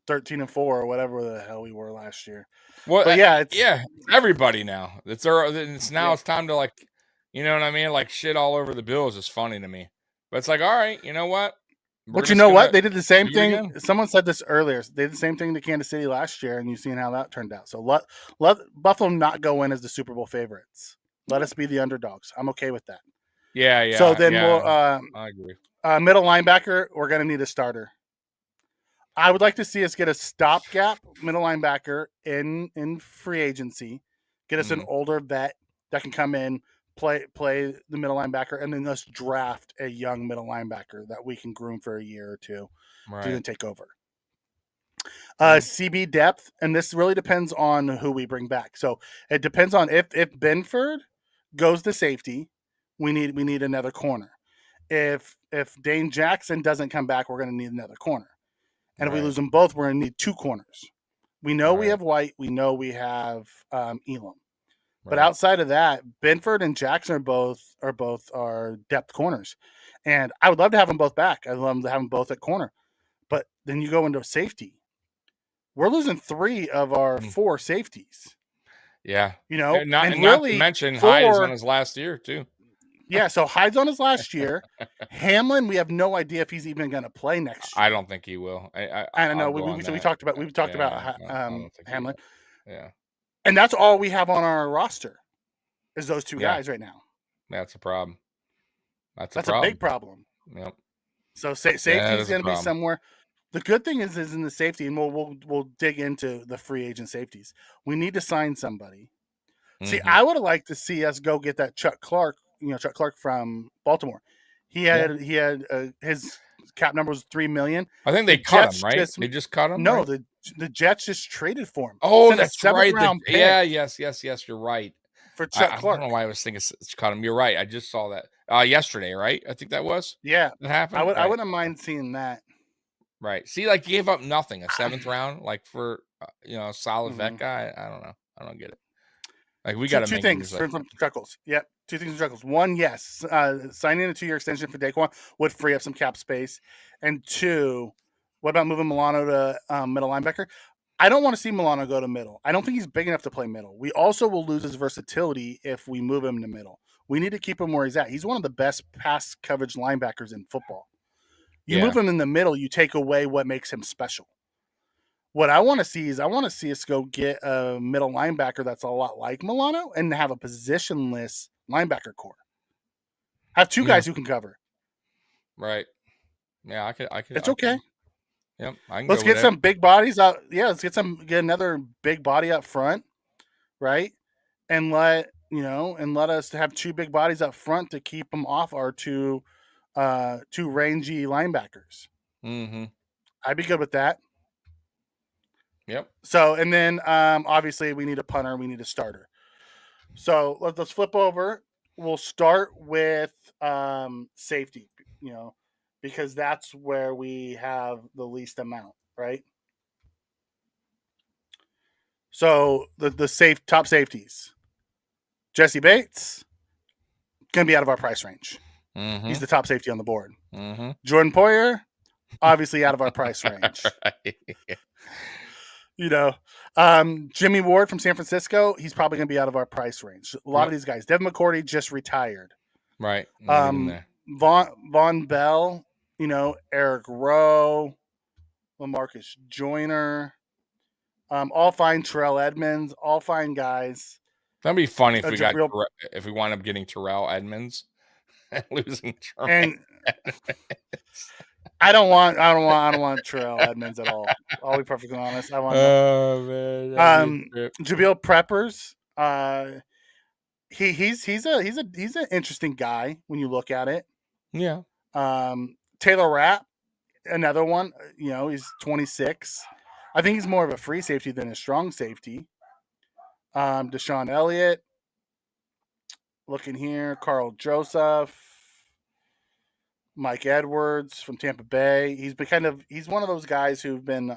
13-4 or whatever the hell we were last year. Well, but it's everybody now. It's time to like, you know what I mean? Like shit all over the Bills is funny to me. But it's like, all right, you know what? But you know what? They did the same thing. Someone said this earlier. They did the same thing to Kansas City last year, and you've seen how that turned out. So let Buffalo not go in as the Super Bowl favorites. Let us be the underdogs. I'm okay with that. Yeah. So then we'll I agree. Middle linebacker, we're going to need a starter. I would like to see us get a stopgap middle linebacker in free agency. Get us an older vet that can come in, play the middle linebacker, and then let's draft a young middle linebacker that we can groom for a year or two to then take over. CB depth, and this really depends on who we bring back. So it depends on if Benford goes to safety, we need another corner. If Dane Jackson doesn't come back, we're going to need another corner. And if we lose them both, we're going to need 2 corners. We know we have White. We know we have Elam. But outside of that, Benford and Jackson are both our depth corners. And I would love to have them both back. I'd love to have them both at corner. But then you go into safety. We're losing 3 of our 4 safeties. Yeah. Not to mention Hyde is on his last year too. Yeah, so Hyde's on his last year. Hamlin, we have no idea if he's even going to play next year. I don't think he will. I don't know. We talked about Hamlin. Yeah. And that's all we have on our roster is those 2 guys right now. That's a problem. That's a big problem. Yep. So safety is going to be somewhere. The good thing is in the safety, and we'll dig into the free agent safeties. We need to sign somebody. See, I would have liked to see us go get that Chuck Clark from Baltimore. He had his cap number was $3 million. I think they cut him, right? They just cut him. No, the Jets just traded for him. Oh, that's right. Yes, you're right. For Chuck Clark. I don't know why I was thinking cut him. You're right. I just saw that yesterday, right? I think that was. Yeah, that happened. I wouldn't mind seeing that. Right. See, like gave up nothing, a 7th round, like for a solid vet guy. I don't know. I don't get it. Like we got to make 2 things from Chuckles. Yep. 2 things from Chuckles. 1, yes, signing a 2-year extension for Daquan would free up some cap space. And 2, what about moving Milano to middle linebacker? I don't want to see Milano go to middle. I don't think he's big enough to play middle. We also will lose his versatility if we move him to middle. We need to keep him where he's at. He's one of the best pass coverage linebackers in football. You move him in the middle, you take away what makes him special. What I want to see is us go get a middle linebacker that's a lot like Milano and have a positionless linebacker core. Have 2 guys who can cover. Right. Yeah, I could. It's okay. Yep, I can Let's go with get it. some big bodies out. Yeah, let's get another big body up front, right? And let us have two big bodies up front to keep them off our two rangy linebackers. Mm-hmm. I'd be good with that. Yep. So, and then obviously we need a punter, we need a starter. So let's flip over. We'll start with safety, because that's where we have the least amount, right? So the top safeties, Jesse Bates, gonna be out of our price range. Mm-hmm. He's the top safety on the board. Mm-hmm. Jordan Poyer, obviously out of our price range. Jimmy Ward from San Francisco, he's probably going to be out of our price range. A lot of these guys. Devin McCourty just retired. Right. Leave him there. Von Bell, Eric Rowe, LaMarcus Joyner, all fine. Terrell Edmonds, all fine guys. That'd be funny if we wind up getting Terrell Edmonds and losing Jermaine. And I don't want Terrell Edmonds at all. I'll be perfectly honest. I want. Jabril Peppers. He's an interesting guy when you look at it. Yeah. Taylor Rapp, another one. He's 26. I think he's more of a free safety than a strong safety. Deshaun Elliott. Looking here, Carl Joseph. Mike Edwards from Tampa Bay. He's one of those guys who've been,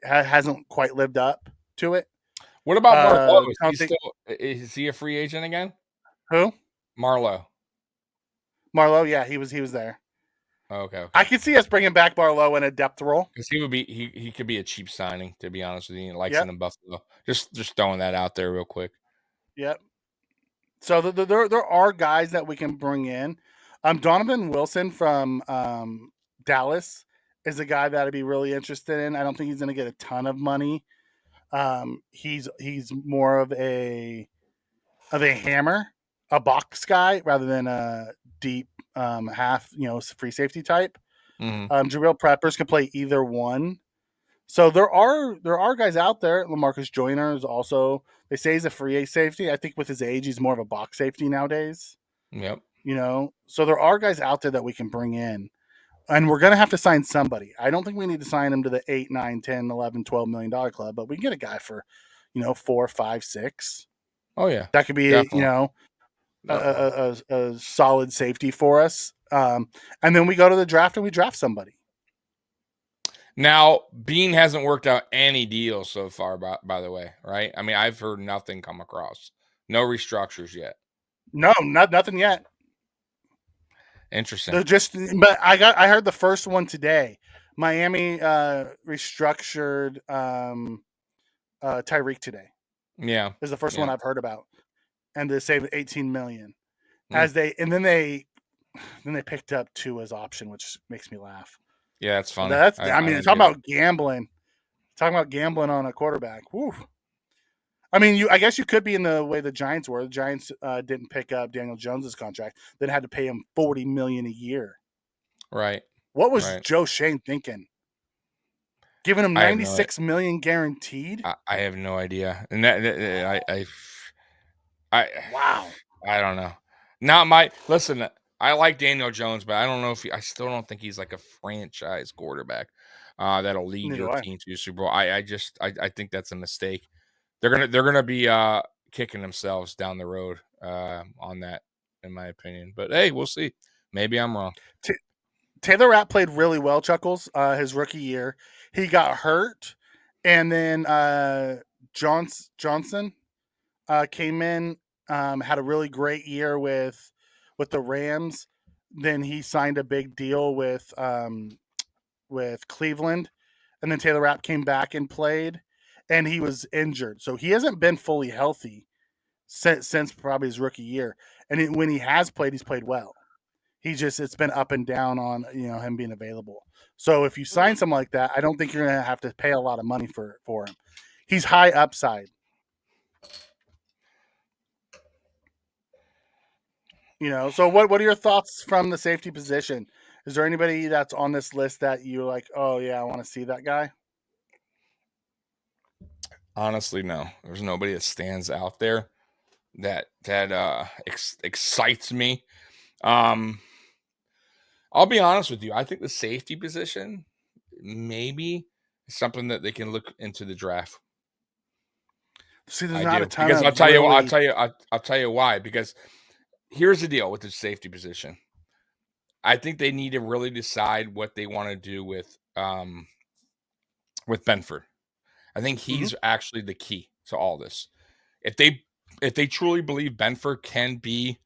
hasn't quite lived up to it. What about Marlowe? Is he a free agent again? Who? Marlowe, yeah, he was there. Okay. I could see us bringing back Marlowe in a depth role. Because he could be a cheap signing, to be honest with you. He likes it in Buffalo. Just throwing that out there real quick. Yep. So there are guys that we can bring in. Donovan Wilson from Dallas is a guy that I'd be really interested in. I don't think he's going to get a ton of money. He's more of a hammer, a box guy rather than a deep half, free safety type. Mm-hmm. Jabril Peppers can play either one. So there are guys out there. LaMarcus Joyner is also, they say he's a free safety. I think with his age, he's more of a box safety nowadays. Yep. So there are guys out there that we can bring in, and we're going to have to sign somebody. I don't think we need to sign him to the 8, 9, 10, 11, $12 million club, but we can get a guy for, 4, 5, 6. Oh yeah. That could be, a solid safety for us. And then we go to the draft and we draft somebody. Now, Bean hasn't worked out any deals so far, by the way, right? I mean, I've heard nothing come across. No restructures yet. No, nothing yet. Interesting. But I heard the first one today. Miami restructured Tyreek today. Yeah, is the first one I've heard about, and they saved $18 million. And then they picked up Tua's option, which makes me laugh. Yeah, that's funny. Talking about gambling. Talking about gambling on a quarterback. Woo. I mean, I guess you could be in the way the Giants were. The Giants didn't pick up Daniel Jones's contract. Then had to pay him $40 million a year. Right. What was Joe Shane thinking? Giving him $96 million guaranteed? I have no idea. And wow. I don't know. Listen. I like Daniel Jones, but I don't know I still don't think he's like a franchise quarterback that'll lead your team to the Super Bowl. I think that's a mistake. They're gonna be kicking themselves down the road on that, in my opinion. But hey, we'll see. Maybe I'm wrong. Taylor Rapp played really well, Chuckles, his rookie year. He got hurt, and then Johnson came in, had a really great year with the Rams. Then he signed a big deal with Cleveland, and then Taylor Rapp came back and played, and he was injured, so he hasn't been fully healthy since probably his rookie year. And when he has played, he's played well. It's been up and down on him being available. So if you sign someone like that, I don't think you're going to have to pay a lot of money for him. He's high upside. So what are your thoughts from the safety position? Is there anybody that's on this list that you're like, oh yeah, I want to see that guy? Honestly, no. There's nobody that stands out there that excites me. I'll be honest with you. I think the safety position maybe is something that they can look into the draft. See, there's I not do a ton because of I'll tell you really- I'll tell you why. Because here's the deal with the safety position. I think they need to really decide what they want to do with Benford. I think he's actually the key to all this. If they truly believe Benford can be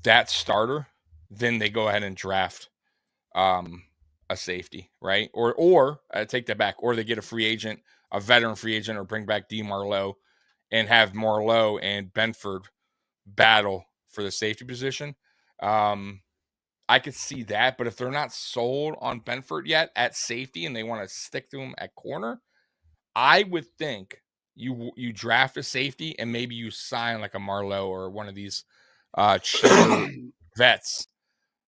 that starter, then they go ahead and draft a safety, right? Or take that back, or they get a free agent, a veteran free agent, or bring back D. Marlowe and have Marlowe and Benford battle for the safety position. I could see that, but if they're not sold on Benford yet at safety and they want to stick to him at corner, I would think you draft a safety and maybe you sign like a Marlowe or one of these cheaper vets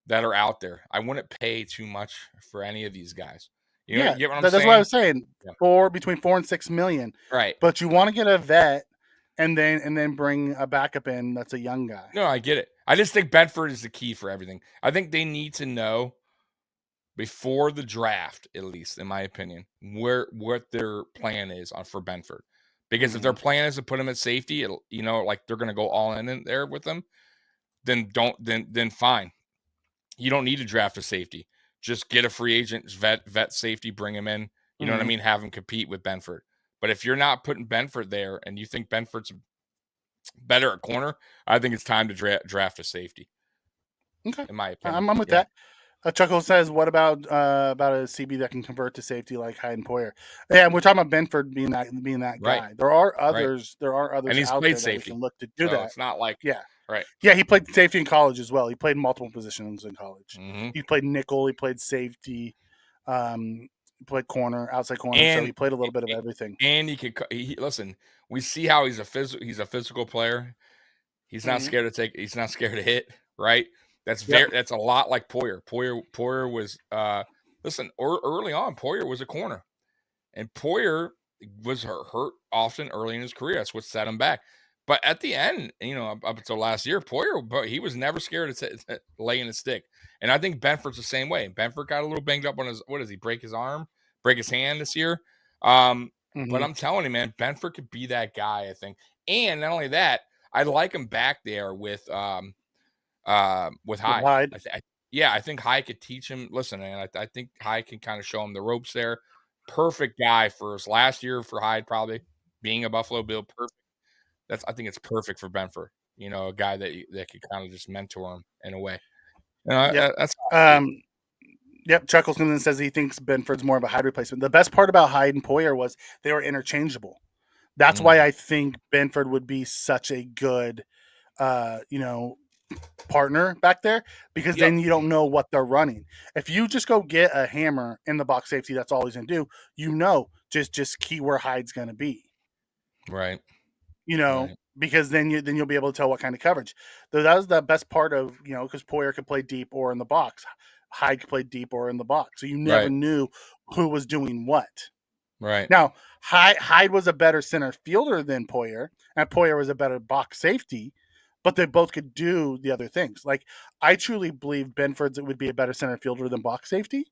that are out there. I wouldn't pay too much for any of these guys. You Yeah, get what I'm that's saying? what I was saying. Yeah. Between 4 and 6 million. Right. But you want to get a vet and then bring a backup in that's a young guy. No, I get it. I just think Bedford is the key for everything. I think they need to know before the draft, at least in my opinion, what their plan is for Benford. Because if their plan is to put him at safety, like they're going to go all in there with them, then fine. You don't need to draft a safety. Just get a free agent, vet safety, bring him in. You know what I mean? Have him compete with Benford. But if you're not putting Benford there and you think Benford's better at corner, I think it's time to draft a safety. Okay, in my opinion, I'm with that. Chuckle says, "What about a CB that can convert to safety like Hyde and Poyer?" Yeah, and we're talking about Benford being that guy. Right. There are others. There are others and he's out played there safety. that we can look to do So that. It's not like right. Yeah, he played safety in college as well. He played multiple positions in college. He played nickel. He played safety. He played corner, outside corner. So he played a little bit of everything. And he could listen. We see how he's a physical player. He's not scared to he's not scared to hit, right? That's that's a lot like Poyer. Poyer was listen, early on, Poyer was a corner. And Poyer was hurt often early in his career. That's what set him back. But at the end, up until last year, Poyer, he was never scared to lay in his stick. And I think Benford's the same way. Benford got a little banged up on his, what does he, break his arm, break his hand this year? But I'm telling you, man, Benford could be that guy, I think. And not only that, I like him back there with Hyde. I think Hyde could teach him. Listen, man, I think Hyde can kind of show him the ropes there. Perfect guy for his last year for Hyde, probably being a Buffalo Bill. Perfect. I think it's perfect for Benford. A guy that could kind of just mentor him in a way. That's Yep, Chuckleton says he thinks Benford's more of a Hyde replacement. The best part about Hyde and Poyer was they were interchangeable. That's why I think Benford would be such a good, partner back there, because then you don't know what they're running. If you just go get a hammer in the box safety, that's all he's going to do. Just key where Hyde's going to be. Right. Because then you'll be able to tell what kind of coverage. Though that was the best part of, because Poyer could play deep or in the box. Hyde could play deep or in the box. So you never knew who was doing what. Right. Now, Hyde was a better center fielder than Poyer, and Poyer was a better box safety, but they both could do the other things. Like, I truly believe Benford would be a better center fielder than box safety.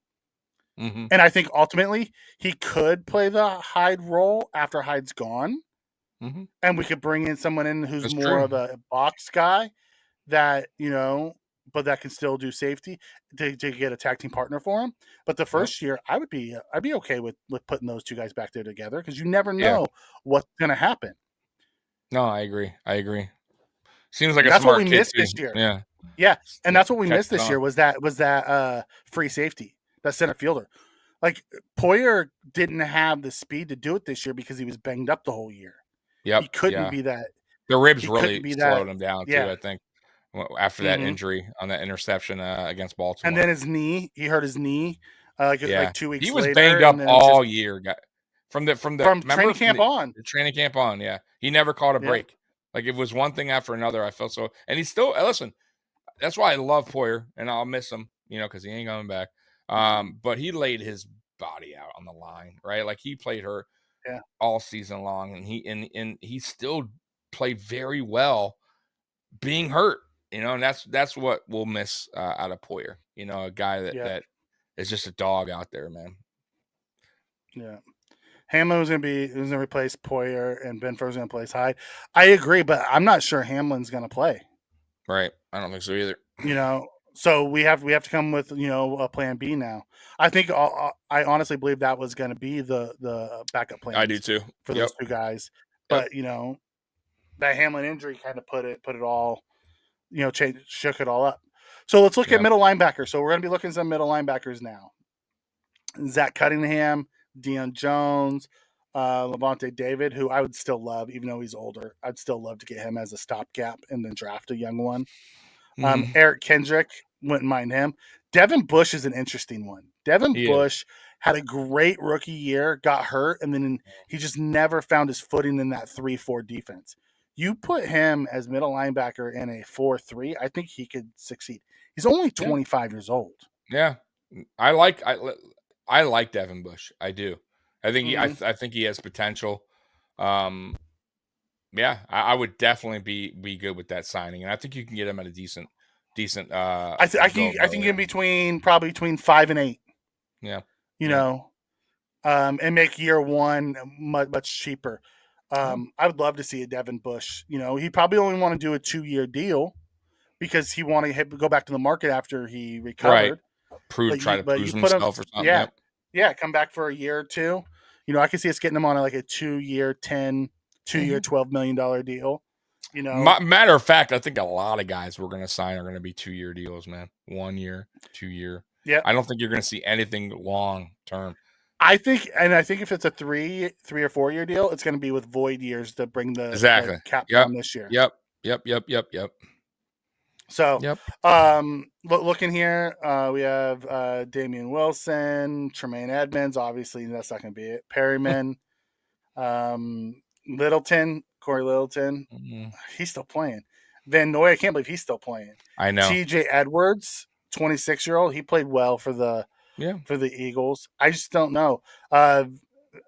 And I think ultimately he could play the Hyde role after Hyde's gone. And we could bring in someone in who's That's more true. of a box guy that, but that can still do safety to get a tag team partner for him. But the first year, I'd be okay with putting those two guys back there together, because you never know what's going to happen. No, I agree. Seems like that's a smart what we kid missed too. this year. Yeah, and that's what we missed this year was that free safety, that center fielder. Like, Poyer didn't have the speed to do it this year because he was banged up the whole year. Yep. He couldn't be that. The ribs really slowed him down too, I think, after that Mhm. injury on that interception against Baltimore. And then his knee, he hurt his knee like 2 weeks later. He was banged up all year, from training camp on. The training camp on, yeah. He never caught a break. Like, it was one thing after another. I felt so, and he's still, listen, that's why I love Poyer, and I'll miss him. because he ain't coming back. But he laid his body out on the line, right? Like he played hurt all season long, and he still played very well being hurt, and that's what we'll miss out of Poyer. A guy that is just a dog out there, man. Yeah. Hamlin was going to replace Poyer, and Benford was going to place Hyde. I agree, but I'm not sure Hamlin's going to play. Right. I don't think so either. So we have to come with a plan B now. I think I honestly believe that was going to be the backup plan. I do too for those two guys, but that Hamlin injury kind of put it all, shook it all up. So let's look at middle linebackers. So we're going to be looking at some middle linebackers now. Zach Cunningham, Deion Jones, Levante David, who I would still love, even though he's older. I'd still love to get him as a stopgap and then draft a young one. Eric Kendrick, wouldn't mind him. Devin Bush is an interesting one. Devin Bush had a great rookie year, got hurt, and then he just never found his footing in that 3-4 defense. You put him as middle linebacker in a 4-3, I think he could succeed. He's only 25 years old. Yeah, I like Devin Bush. I do. I think I think he has potential. Yeah, I would definitely be good with that signing, and I think you can get him at a decent. I think in probably between 5 and 8. Yeah, and make year one much cheaper. I would love to see a Devin Bush. He probably only want to do a 2-year deal because he want to go back to the market after he recovered. Right. Try to prove himself or something. Yeah, come back for a year or two. I can see us getting him on like a 2-year, $12 million deal. Matter of fact, I think a lot of guys we're going to sign are going to be 2-year deals, man. 1 year, 2 year. Yeah, I don't think you're going to see anything long term. I think if it's a 3 or 4 year deal, it's going to be with void years to bring the cap down this year. Yep. So, looking here, we have Damian Wilson, Tremaine Edmonds. Obviously, that's not going to be it. Perryman, Corey Littleton, he's still playing. Van Noy, I can't believe he's still playing. I know. TJ Edwards, 26-year-old, he played well for the Eagles. I just don't know.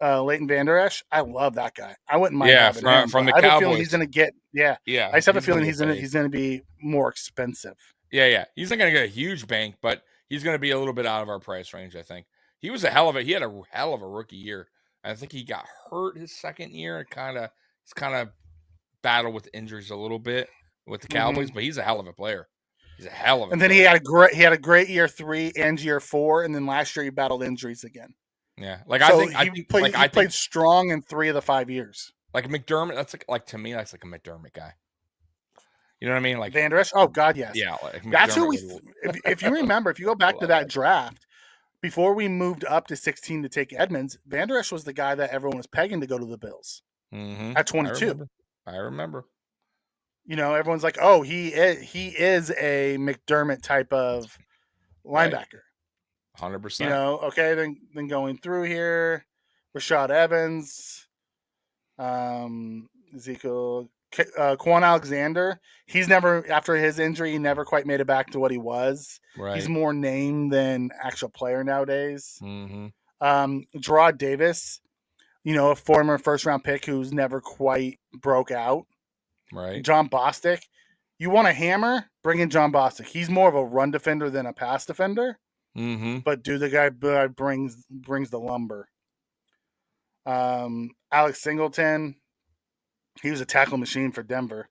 Leighton Vander Esch, I love that guy. I wouldn't mind having him. From the Cowboys. I have a feeling he's going to get I just have a feeling he's going to be more expensive. Yeah. He's not going to get a huge bank, but he's going to be a little bit out of our price range, I think. He had a hell of a rookie year. I think he got hurt his second year and he's kind of battled with injuries a little bit with the Cowboys, but he's a hell of a player. He's a hell of a player. And then he had a great year 3 and year 4, and then last year he battled injuries again. Yeah, he played strong in 3 of the 5 years. Like McDermott, that's like to me, that's like a McDermott guy. You know what I mean? Like Van Der Esch? Oh God, yes. Yeah, like that's who we. If you remember, if you go back to that draft, before we moved up to 16 to take Edmonds, Van Der Esch was the guy that everyone was pegging to go to the Bills at 22. I remember. Everyone's like, "Oh, he is a McDermott type of linebacker." 100%. Okay. Then going through here, Rashad Evans, Ezekiel, Quan Alexander. He's never, after his injury, he never quite made it back to what he was. Right. He's more name than actual player nowadays. Mm-hmm. Gerard Davis, a former first-round pick who's never quite broke out. Right. John Bostic. You want a hammer? Bring in John Bostic. He's more of a run defender than a pass defender. Mm-hmm. But the guy brings the lumber. Alex Singleton, he was a tackle machine for Denver.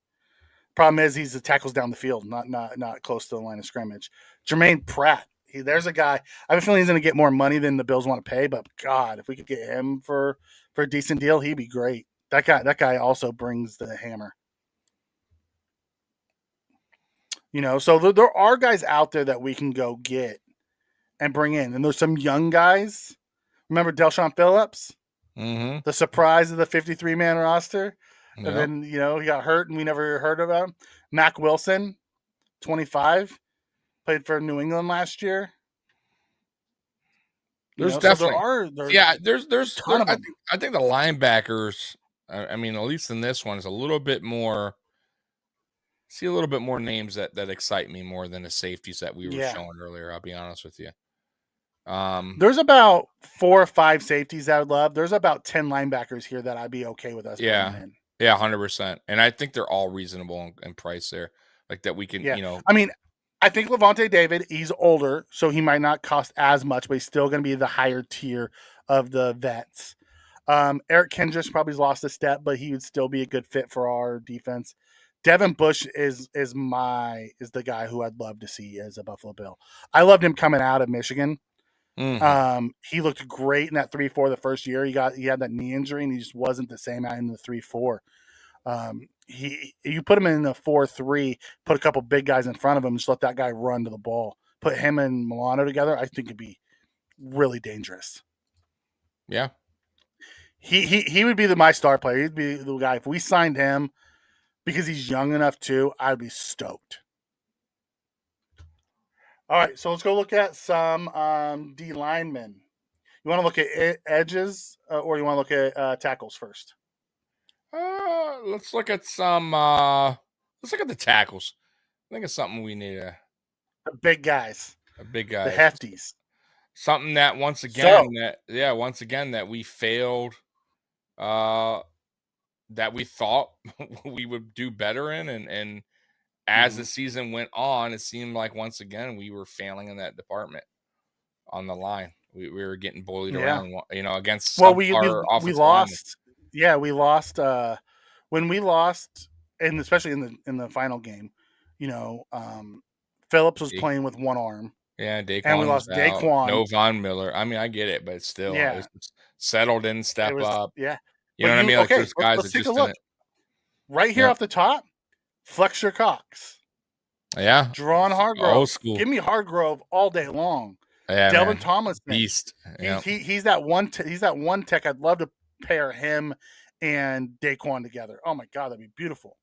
Problem is he's the tackles down the field, not close to the line of scrimmage. Jermaine Pratt, there's a guy. I have a feeling he's going to get more money than the Bills want to pay, but God, if we could get him for a decent deal, he'd be great. That guy also brings the hammer. So there are guys out there that we can go get and bring in. And there's some young guys. Remember Delshon Phillips? Mm-hmm. The surprise of the 53-man roster? Yep. And then, he got hurt and we never heard of him. Mac Wilson, 25, played for New England last year. There's definitely there's ton of them. I think the linebackers, I mean, at least in this one, is a little bit more see a little bit more names that excite me more than the safeties that we were Yeah. showing earlier. I'll be honest with you. There's about 4 or 5 safeties I would love. There's about 10 linebackers here that I'd be okay with us bringing in. Yeah, 100%. And I think they're all reasonable in price there, like that we can, Yeah. you know. I mean, I think Levante David, he's older, so he might not cost as much, but he's still going to be the higher tier of the vets. Eric Kendricks probably lost a step, but he would still be a good fit for our defense. Devin Bush is the guy who I'd love to see as a Buffalo Bill. I loved him coming out of Michigan. Mhm. He looked great in that 3-4 the first year. He had that knee injury and he just wasn't the same out in the 3-4. You put him in the 4-3, put a couple big guys in front of him, just let that guy run to the ball. Put him and Milano together, I think it'd be really dangerous. Yeah. He would be my star player. He'd be the guy. If we signed him, because he's young enough too, I'd be stoked. All right, so let's go look at some D linemen. You want to look at edges, or you want to look at tackles first? Let's look at some. Let's look at the tackles. I think it's something we need The big guys, a big guy, the hefties. something that once again that we failed. That we thought we would do better in, and as the season went on, it seemed like once again we were failing in that department on the line. We were getting bullied around, you know, against we offensive lost. Linemen. Yeah, we lost when we lost, and especially in the final game. You know, Phillips was playing with one arm. Yeah, Daquan, and we lost Daquan. No Von Miller. I mean, I get it, but still, it's settled in, step up. Yeah, you know what I mean. Like okay, there's guys let's that take just a look. Right here off the top, Fletcher Cox. Yeah, Drawn Hargrove. Old school. Give me Hargrove all day long. Yeah, Delvin Thomas, beast. He's that one. He's that one tech. I'd love to pair him and Daquan together. Oh my god, that'd be beautiful.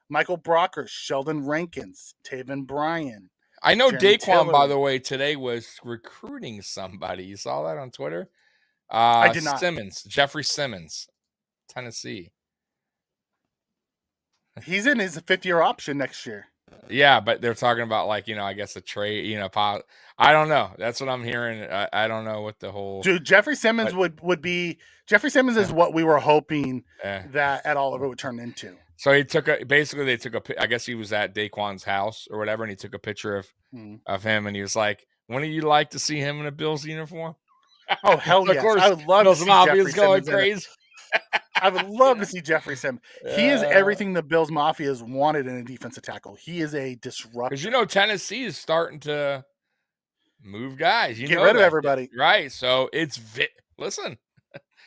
Michael Brockers, Sheldon Rankins, Taven Bryan. I know Jeremy Daquan, Tiller. by the way, today was recruiting somebody. You saw that on Twitter? I did not. Jeffrey Simmons, Tennessee. He's in his 5th-year option next year. Yeah, but they're talking about, like, you know, I guess a trade, you know, I don't know. That's what I'm hearing. I don't know what the whole... Dude, Jeffrey Simmons would be... Jeffrey Simmons is what we were hoping that Ed Oliver would turn into. So they took I guess he was at Daquan's house or whatever, and he took a picture of him, and he was like, wouldn't you like to see him in a Bills uniform? Oh, hell yes. Of course, I would love to see Jeffrey going Simmons crazy. I would love to see Jeffrey Simmons. He is everything the Bills Mafia has wanted in a defensive tackle. He is a disruptor. Because, you know, Tennessee is starting to move guys. Get rid of everybody. Right. So listen.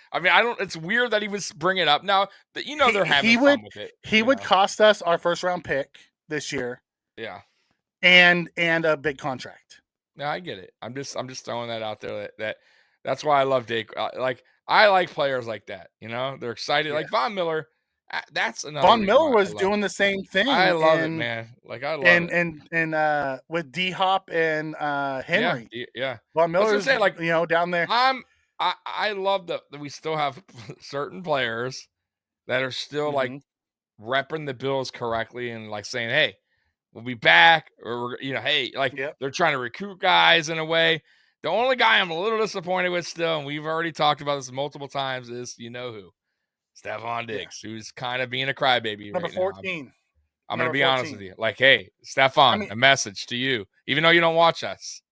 I mean, it's weird that he was bringing it up. Now, you know, they're having fun with it. He would cost us our first-round pick this year. Yeah. And a big contract. No, I get it. I'm just throwing that out there. That's why I love Dake. I like players like that. You know, they're excited. Yeah. Like Von Miller. That's another. Von Miller was doing the same thing. I love it, man. Like I love it. And with D Hop and Henry. Yeah. Von Miller's like, you know, down there. I love that we still have certain players that are still like repping the Bills correctly and like saying, hey, we'll be back, or, you know, hey, like they're trying to recruit guys in a way. The only guy I'm a little disappointed with still, and we've already talked about this multiple times, is you know who? Stephon Diggs, who's kind of being a crybaby. Number right 14. Now. I'm going to be honest with you. Like, hey, Stephon, a message to you. Even though you don't watch us,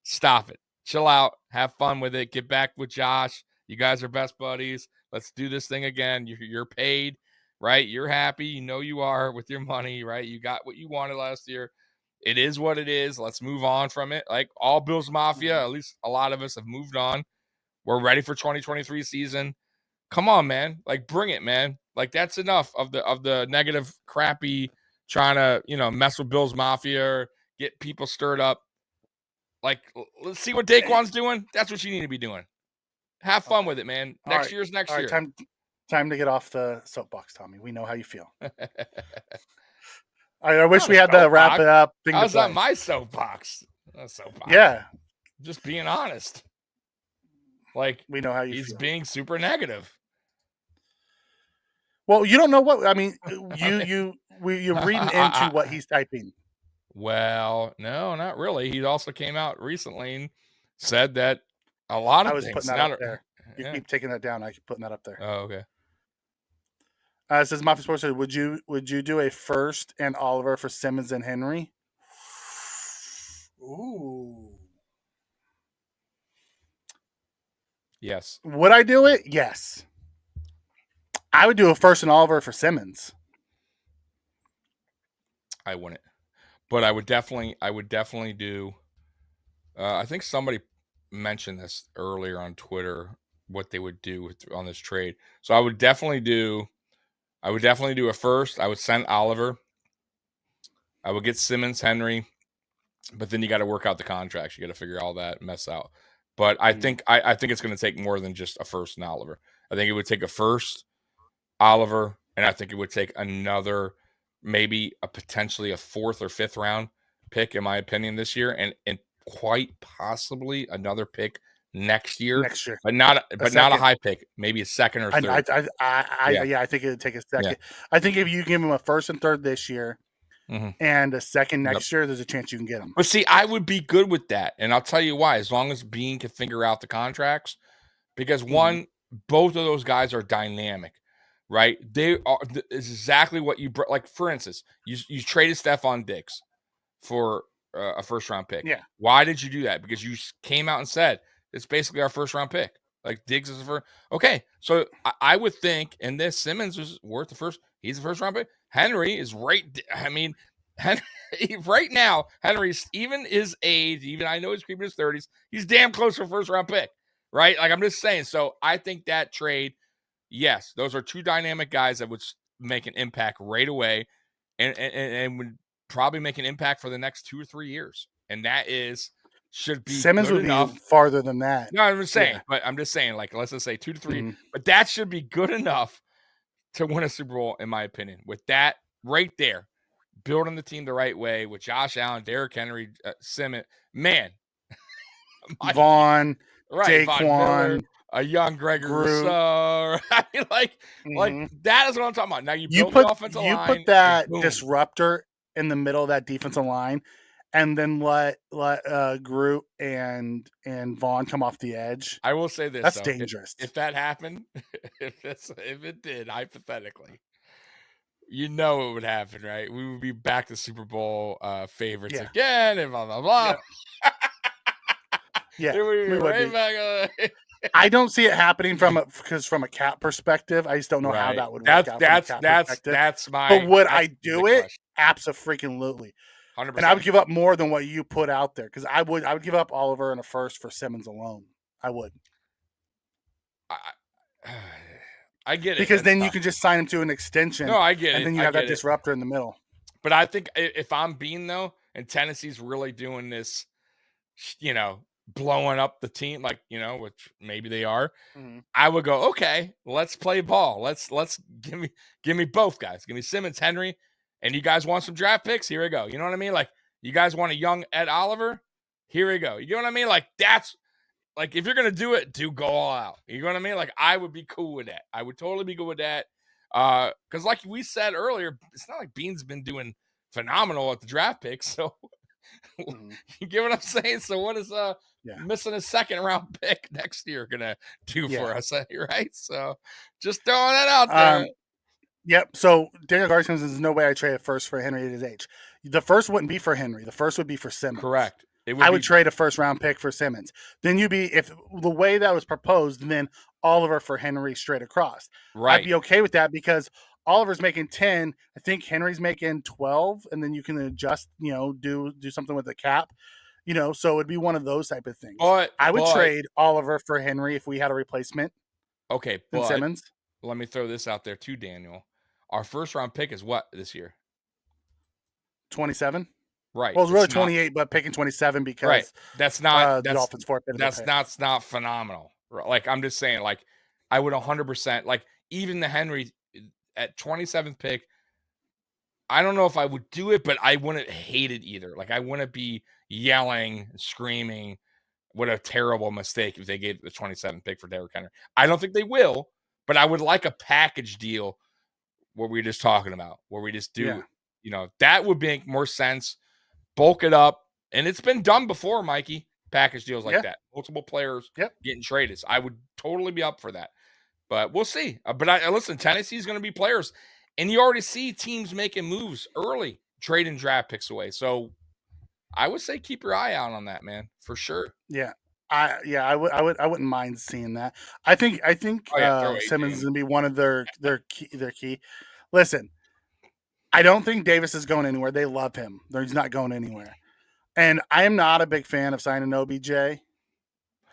stop it. Chill out. Have fun with it. Get back with Josh. You guys are best buddies. Let's do this thing again. You're paid, right? You're happy. You know you are with your money, right? You got what you wanted last year. It is what it is. Let's move on from it. Like all Bills Mafia, at least a lot of us have moved on. We're ready for 2023 season. Come on, man. Like bring it, man. Like that's enough of the negative, crappy, trying to, you know, mess with Bills Mafia or get people stirred up. Like, let's see what Daquan's doing. That's what you need to be doing. Have fun with it, man. Next year's next year. Time to get off the soapbox, Tommy. We know how you feel. I wish we had to wrap it up. How's that my soapbox? Yeah. Just being honest. Like, we know how you feel. He's being super negative. Well, you don't know what I mean. You you're reading into what he's typing. Well, no, not really. He also came out recently and said that a lot of I was things. putting that up there. You keep taking that down. I keep putting that up there. Oh, okay. It says Mafia Sports said, would you do a first and Oliver for Simmons and Henry? Ooh. Yes. Would I do it? Yes. I would do a first and Oliver for Simmons. I wouldn't. But I would definitely do. I think somebody mentioned this earlier on Twitter, what they would do on this trade. So I would definitely do a first. I would send Oliver. I would get Simmons, Henry, but then you got to work out the contracts. You got to figure all that mess out. But I think I think it's going to take more than just a first and Oliver. I think it would take a first, Oliver, and I think it would take another, maybe potentially a 4th or 5th round pick, in my opinion, this year, and quite possibly another pick next year. But not a high pick, maybe a 2nd or 3rd. I think it would take a 2nd. Yeah. I think if you give him a 1st and 3rd this year, and a 2nd next year, there's a chance you can get him. But see, I would be good with that, and I'll tell you why. As long as Bean can figure out the contracts, because one, both of those guys are dynamic, right? They are exactly what you like. For instance, you traded Stephon Diggs for a 1st round pick. Yeah. Why did you do that? Because you came out and said it's basically our 1st round pick. Like Diggs is the first. Okay, so I would think, and this Simmons is worth the first. He's the 1st round pick. Henry is right. I mean, right now, Henry's even his age, even I know he's creeping his 30s. He's damn close to a 1st round pick, right? Like I'm just saying. So I think that trade, yes, those are 2 dynamic guys that would make an impact right away, and would probably make an impact for the next 2 or 3 years. And that should be Simmons good would enough. be farther than that. No, I'm just saying, but I'm just saying, like, let's just say 2 to 3, but that should be good enough to win a Super Bowl, in my opinion. With that right there, building the team the right way with Josh Allen, Derrick Henry, Simmons, man, Vaughn, right, Daquan, a young Gregory Rousseau. I mean, like that is what I'm talking about. Now you put the offensive line. You put that disruptor in the middle of that defensive line, and then let Groot and Vaughn come off the edge. I will say this: that's dangerous. If that happened, if it did, hypothetically, you know it would happen, right? We would be back to Super Bowl favorites again, and blah blah blah. Yeah, we would be back. I don't see it happening from a cap perspective. I just don't know how that would work out. That's my. But would I do it? Absolutely. 100%. And I would give up more than what you put out there, because I would give up Oliver and a 1st for Simmons alone. I would. I get it. Because then you can just sign him to an extension. No, I get it. And then you have that disruptor in the middle. But I think if I'm Bean, though, and Tennessee's really doing this, blowing up the team, which maybe they are, I would go, okay, let's play ball. Let's give me both guys. Give me Simmons, Henry, and you guys want some draft picks? Here we go. You know what I mean? Like, you guys want a young Ed Oliver? Here we go. You know what I mean? Like, that's like, if you're gonna do it, go all out. You know what I mean? Like, I would be cool with that. I would totally be good with that. Because like we said earlier, it's not like Bean's been doing phenomenal at the draft picks. So you get what I'm saying? So what is missing a 2nd round pick next year gonna do for us, right? So just throwing that out there. Yep. So Daniel Garcia says, there's no way I trade a 1st for Henry at his age. The 1st wouldn't be for Henry. The 1st would be for Simmons. Correct. I would trade a 1st round pick for Simmons. Then if the way that was proposed, then Oliver for Henry straight across. Right. I'd be okay with that, because Oliver's making 10. I think Henry's making 12, and then you can adjust, do something with the cap, so it'd be one of those type of things. I would trade Oliver for Henry if we had a replacement. Okay. But Simmons. Let me throw this out there too, Daniel. Our 1st round pick is what this year? 27. Right. Well, it's really 28, but picking 27 because that's not the Dolphins forfeited. That's not phenomenal. Like, I'm just saying, like, I would 100%, like, even the Henry at 27th pick, I don't know if I would do it, but I wouldn't hate it either. Like, I wouldn't be yelling, screaming, what a terrible mistake if they gave the 27th pick for Derrick Henry. I don't think they will, but I would like a package deal what we were just talking about, where we just do, Yeah. that would make more sense. Bulk it up. And it's been done before, Mikey. Package deals like that. Multiple players getting traded. So I would totally be up for that. But we'll see. But listen, Tennessee's going to be players. And you already see teams making moves early, trading draft picks away. So I would say keep your eye out on that, man, for sure. Yeah. I wouldn't mind seeing that. I think Simmons is gonna be one of their key. Listen, I don't think Davis is going anywhere. They love him. He's not going anywhere. And I am not a big fan of signing OBJ.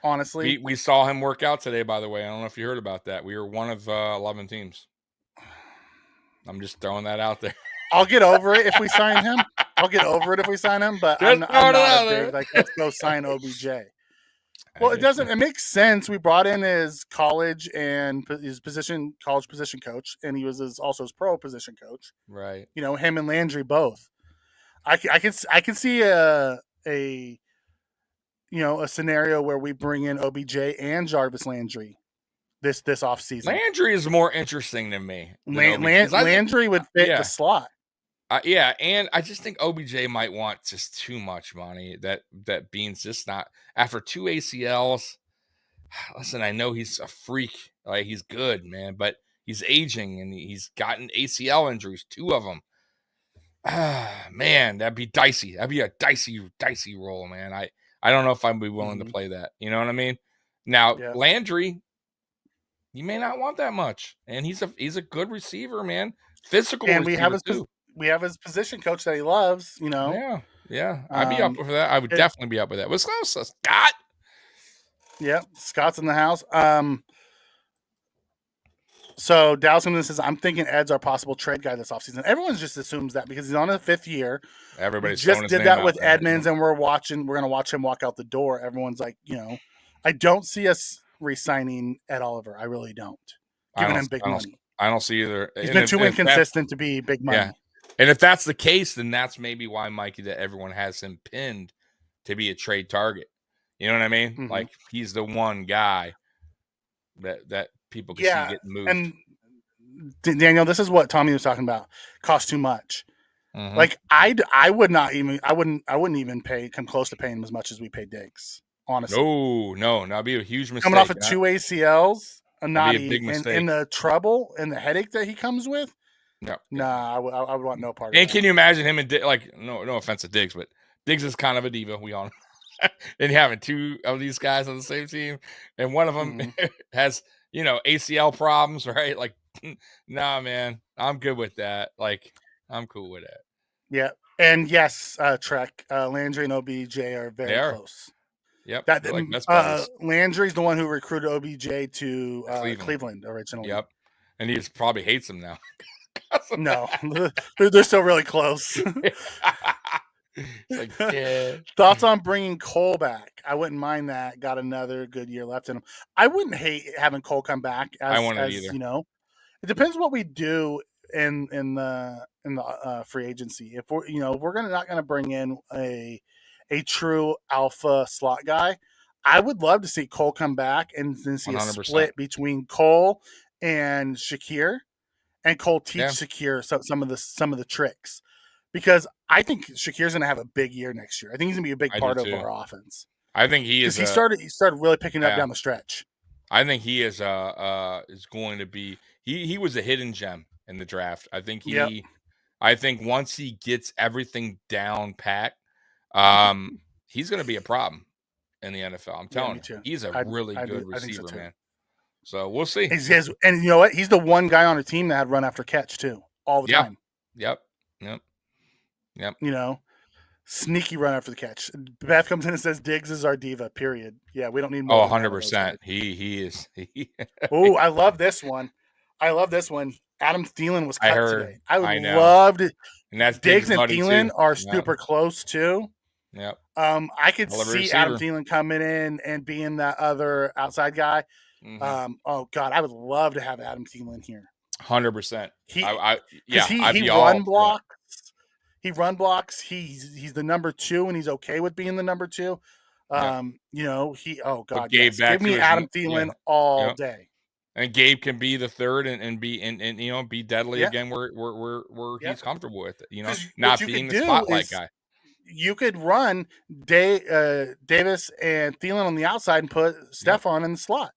Honestly, we saw him work out today. By the way, I don't know if you heard about that. We were one of 11 teams. I'm just throwing that out there. I'll get over it if we sign him. But I'm not a big like let's go sign OBJ. Well, it makes sense. We brought in his college and his college position coach, and he was also his pro position coach. Right. Him and Landry both. I can see a scenario where we bring in OBJ and Jarvis Landry this offseason. Landry is more interesting than me. Landry would fit the slot. Yeah, and I just think OBJ might want just too much money. That Bean's just not after 2 ACLs. Listen, I know he's a freak. Like he's good, man, but he's aging and he's gotten ACL injuries, 2 of them. Man, that'd be dicey. That'd be a dicey role, man. I don't know if I'd be willing to play that. You know what I mean? Now, Landry, you may not want that much, and he's a good receiver, man. Physical, and we have his position coach that he loves. Yeah. I'd be up for that. I would definitely be up with that. What's close, Scott? Yeah, Scott's in the house. So Dallas says, I'm thinking Ed's our possible trade guy this offseason. Everyone just assumes that because he's on his 5th year. Everybody just did that with Edmonds, and we're going to watch him walk out the door. Everyone's like, I don't see us re-signing Ed Oliver. I really don't. Giving him big money. I don't see either. He's been too inconsistent to be big money. Yeah. And if that's the case, then that's maybe why, Mikey, that everyone has him pinned to be a trade target. You know what I mean? Mm-hmm. Like he's the one guy that people can see getting moved. And Daniel, this is what Tommy was talking about. Cost too much. Mm-hmm. Like I wouldn't even come close to paying him as much as we paid Diggs. Honestly, no, that'd be a huge mistake. Coming off of 2 ACLs, be a big mistake. And the trouble and the headache that he comes with. No, I would want no part of that. And can you imagine him and no offense to Diggs, but Diggs is kind of a diva. We all know. And having 2 of these guys on the same team, and one of them has ACL problems, right? Like, nah, man, I'm good with that. Like, I'm cool with that. Yeah, and yes, Trek, Landry and OBJ are very close. Yep. Landry's the one who recruited OBJ to Cleveland originally. Yep. And he probably hates him now. No, they're still really close. Like, yeah. Thoughts on bringing Cole back? I wouldn't mind that. Got another good year left in him. I wouldn't hate having Cole come back. I wouldn't either. It depends what we do in the free agency. If we're not gonna bring in a true alpha slot guy, I would love to see Cole come back and then see 100%. A split between Cole and Shakir, and Cole teach Shakir some of the tricks, because I think Shakir's going to have a big year next year. I think he's going to be a big part of our offense. I think he is. He started really picking up down the stretch. I think he is going to be. He was a hidden gem in the draft. I think I think once he gets everything down pat, he's going to be a problem in the NFL. I'm telling you, he's a really good receiver, man. So we'll see. And you know what? He's the one guy on the team that had run after catch too, all the time. Yep. Sneaky run after the catch. Beth comes in and says Diggs is our diva. Period. Yeah, we don't need more. 100%. He is. Oh, I love this one. Adam Thielen was cut today. I would love to. And that's Diggs and Thielen are super close too. Yep. I could see Adam Thielen coming in and being that other outside guy. Mm-hmm. Oh God, I would love to have Adam Thielen here. 100%. He run blocks. He's the number 2, and he's okay with being the number 2. Oh God, give me Adam Thielen all day. And Gabe can be the third and be be deadly Yeah. again where Yeah. he's comfortable with it. What Not being the do spotlight is guy. you could run Davis and Thielen on the outside and put Stephon in the slot.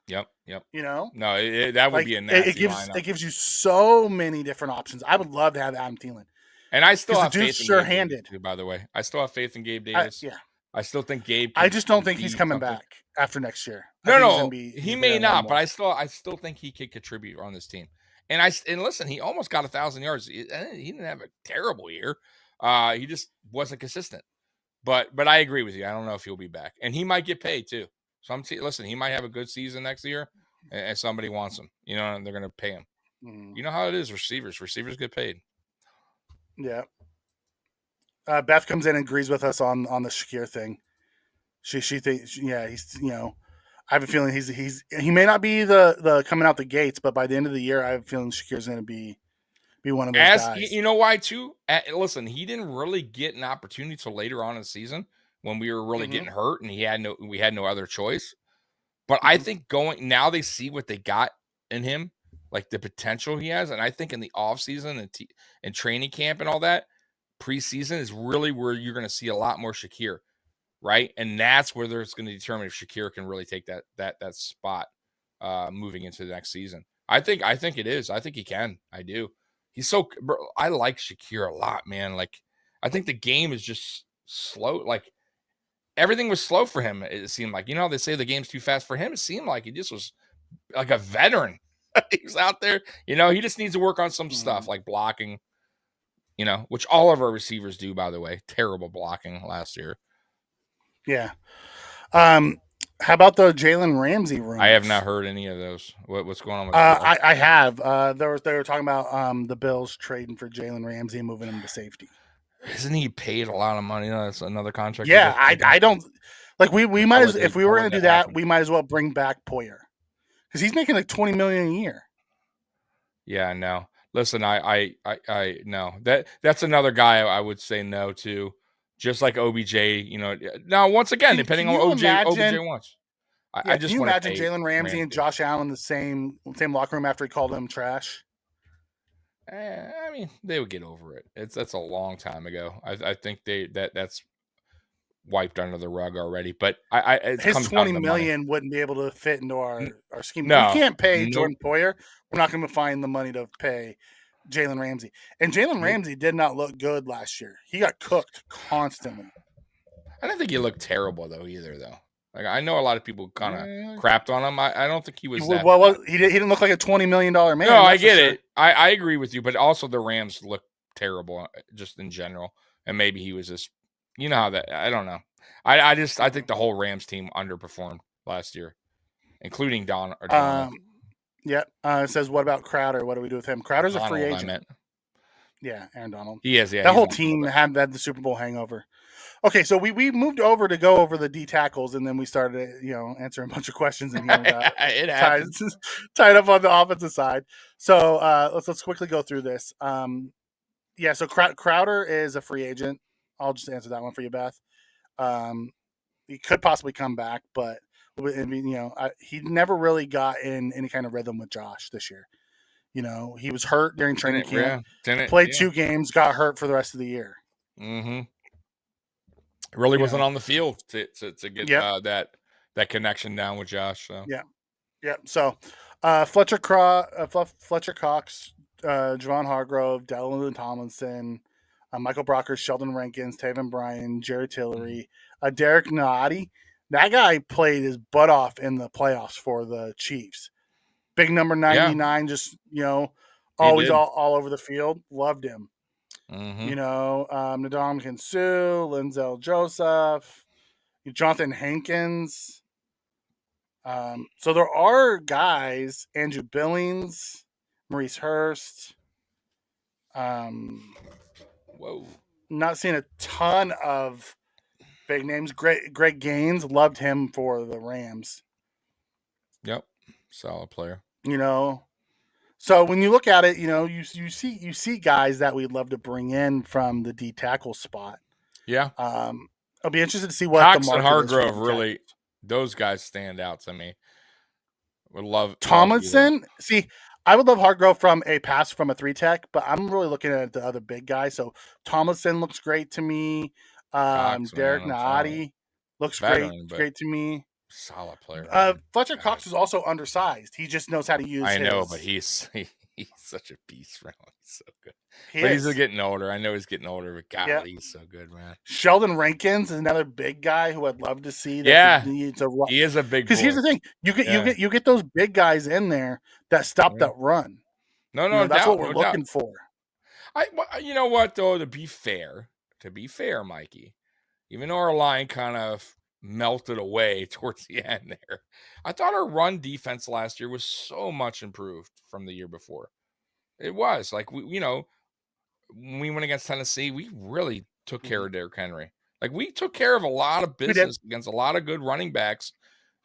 Yep. No, that would be a nasty lineup. It gives you so many different options. I would love to have Adam Thielen. And I still have the dude's faith in Gabe sure-handed. Davis, by the way. I still have faith in Gabe Davis. I still think Gabe I just don't think he's coming back after next year. No, he may not, but I still think he could contribute on this team. And listen, he almost got 1,000 yards. He didn't have a terrible year. He just wasn't consistent. But I agree with you. I don't know if he'll be back, and he might get paid too. So listen, he might have a good season next year, and somebody wants him. And they're going to pay him. You know how it is. Receivers get paid. Yeah. Beth comes in and agrees with us on the Shakir thing. She thinks, he's I have a feeling he may not be the coming out the gates, but by the end of the year, I have a feeling Shakir's going to be one of those guys. You know why too? Listen, he didn't really get an opportunity till later on in the season when we were really getting hurt, and we had no other choice. But I think now they see what they got in him, like the potential he has, and I think in the off season and training camp and all that, preseason is really where you're going to see a lot more Shakir, right? And that's where there's going to determine if Shakir can really take that spot moving into the next season. I think it is. I think he can. I do. I like Shakir a lot, man. Like, I think the game is just slow. Like, everything was slow for him. It seemed like, they say the game's too fast for him. It seemed like he just was like a veteran. He was out there, he just needs to work on some stuff like blocking, which all of our receivers do, by the way. Terrible blocking last year. Yeah. How about the Jalen Ramsey rumors? I have not heard any of those. What's going on with I have. They were talking about the Bills trading for Jalen Ramsey and moving him to safety. Isn't he paid a lot of money? That's another contract. Yeah, I don't like. We might if we were going to do that, we might as well bring back Poyer because he's making like $20 million a year. Yeah, no. Listen, I no. That's another guy I would say no to. Just like OBJ, Now, once again, depending on what OBJ wants. I just can you imagine Jalen Ramsey and Josh Allen in the same locker room after he called them trash? I mean, they would get over it. That's a long time ago. I think that's wiped under the rug already. But his $20 million wouldn't be able to fit into our scheme. No, we can't pay Jordan Poyer. We're not going to find the money to pay Jalen Ramsey. And Jalen Ramsey did not look good last year. He got cooked constantly. I don't think he looked terrible though either. Like, I know a lot of people kind of crapped on him. I don't think he was that. Well, he didn't look like a $20 million man. No, I get it. I agree with you, but also the Rams look terrible just in general. And maybe he was just, how that, I don't know. I think the whole Rams team underperformed last year, including Don. Yeah. It says, what about Crowder? What do we do with him? Crowder's a free agent. Yeah, Aaron Donald. He is, yeah. That whole team had the Super Bowl hangover. Okay, so we moved over to go over the D tackles, and then we started, answering a bunch of questions, and it tied up on the offensive side. So let's quickly go through this. So Crowder is a free agent. I'll just answer that one for you, Beth. He could possibly come back, but I mean, he never really got in any kind of rhythm with Josh this year. He was hurt during training camp. Played 2 games, got hurt for the rest of the year. Mm-hmm. Really wasn't on the field to get that connection down with Josh. So. Yeah. So Fletcher Cox, Javon Hargrove, Dylan Tomlinson, Michael Brockers, Sheldon Rankins, Taven Bryan, Jerry Tillery, Derek Nadi. That guy played his butt off in the playoffs for the Chiefs. Big number 99, just always all over the field. Loved him. Mm-hmm. Ndamukong Suh, Linzel Joseph, Jonathan Hankins. So there are guys, Andrew Billings, Maurice Hurst. Whoa. Not seeing a ton of big names. Greg Gaines, loved him for the Rams. Yep. Solid player. So when you look at it, you see guys that we'd love to bring in from the D tackle spot. Yeah. I'll be interested to see what Cox the market and Hargrove is really, those guys stand out to me. Would love Tomlinson. See, I would love Hargrove from a pass from a 3-tech, but I'm really looking at the other big guy. So Tomlinson looks great to me. Cox, Derek man, I'm telling you. Nadi looks Veteran, but great to me. solid player. Fletcher Cox is also undersized. He just knows how to use. I know, but he's such a beast, man. He's so good. He's getting older. I know he's getting older, but God, he's so good, man. Sheldon Rankins is another big guy who I'd love to see. He is a big. Because here's the thing: you get those big guys in there that stop that run. No, that's what we're looking for. You know what though? To be fair, Mikey, even though our line kind of melted away towards the end there, I thought our run defense last year was so much improved from the year before. It was like when we went against Tennessee, we really took care of Derrick Henry. Like we took care of a lot of business against a lot of good running backs.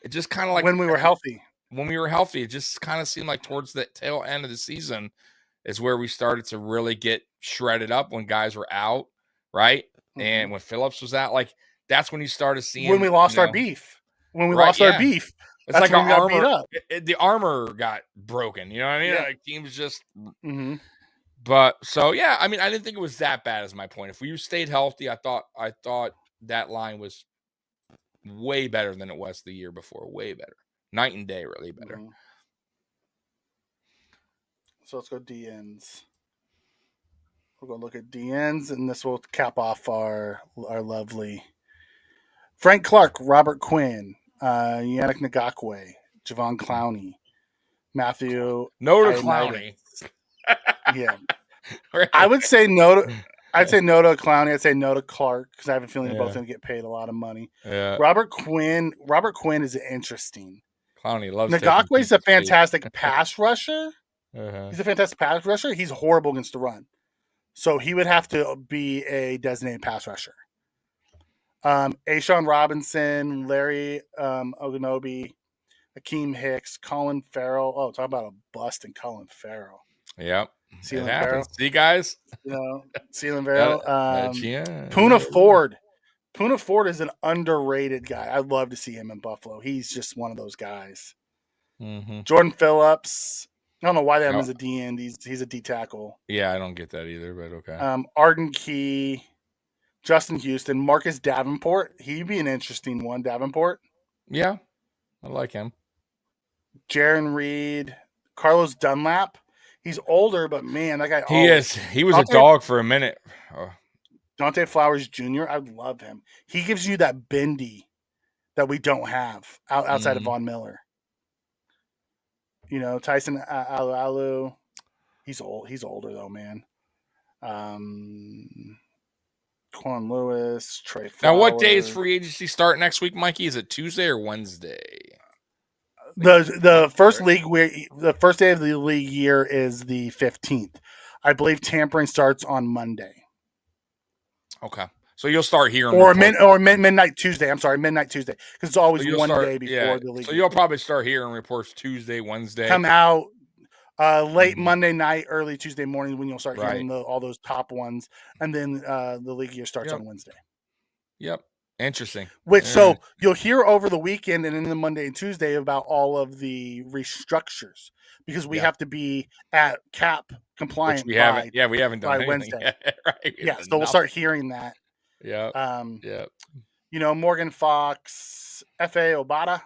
It just kind of like when we were healthy. When we were healthy, it just kind of seemed like towards the tail end of the season is where we started to really get shredded up when guys were out, right? Mm-hmm. And when Phillips was out, like that's when you started seeing when we lost our beef. When we lost our beef, it's like our armor. The armor got broken. You know what I mean? Yeah. Like teams just. Mm-hmm. But so yeah, I mean, I didn't think it was that bad. Is my point. If we stayed healthy, I thought that line was way better than it was the year before. Way better, night and day, really better. Mm-hmm. So let's go DNs. We're going to look at DNs, and this will cap off our lovely Frank Clark, Robert Quinn, Yannick Ngakwe, Javon Clowney, Matthew. No to Clowney. Yeah. I would say no to Clowney. I'd say no to Clark because I have a feeling they're both going to get paid a lot of money. Yeah. Robert Quinn is interesting. Clowney loves Ngakwe's a fantastic pass rusher. Uh-huh. He's a fantastic pass rusher. He's horrible against the run. So he would have to be a designated pass rusher. Ashawn Robinson, Larry Ogunjobi, Akeem Hicks, Colin Farrell. Oh, talk about a bust in Colin Farrell. Yep. Ceiling Farrell. See, guys? Ceiling Farrell. Poona Ford. Poona Ford is an underrated guy. I'd love to see him in Buffalo. He's just one of those guys. Mm-hmm. Jordan Phillips. I don't know why they have him as a D end. He's a D tackle. Yeah, I don't get that either, but okay. Arden Key, Justin Houston, Marcus Davenport. He'd be an interesting one, Davenport. Yeah, I like him. Jaron Reed, Carlos Dunlap. He's older, but man, that guy. He was a dog for a minute. Dante Flowers Jr. I love him. He gives you that bendy that we don't have outside of Von Miller. Tyson Alu. He's old. He's older though, man. Quan Lewis, Trey Flowers. Now, what day is free agency start next week, Mikey? Is it Tuesday or Wednesday? The first day of the league year is the 15th. I believe tampering starts on Monday. Okay, so you'll start hearing midnight Tuesday. I'm sorry, midnight Tuesday, because it's always one day before the league. So you'll probably start hearing reports Tuesday, Wednesday. Come out late Monday night, early Tuesday morning when you'll start hearing all those top ones, and then the league year starts on Wednesday. Yep. Interesting. So you'll hear over the weekend and in the Monday and Tuesday about all of the restructures because we have to be at cap compliant. We haven't done by Wednesday. Yet, right? So we'll start hearing that. Yeah. Morgan Fox, F.A. Obata,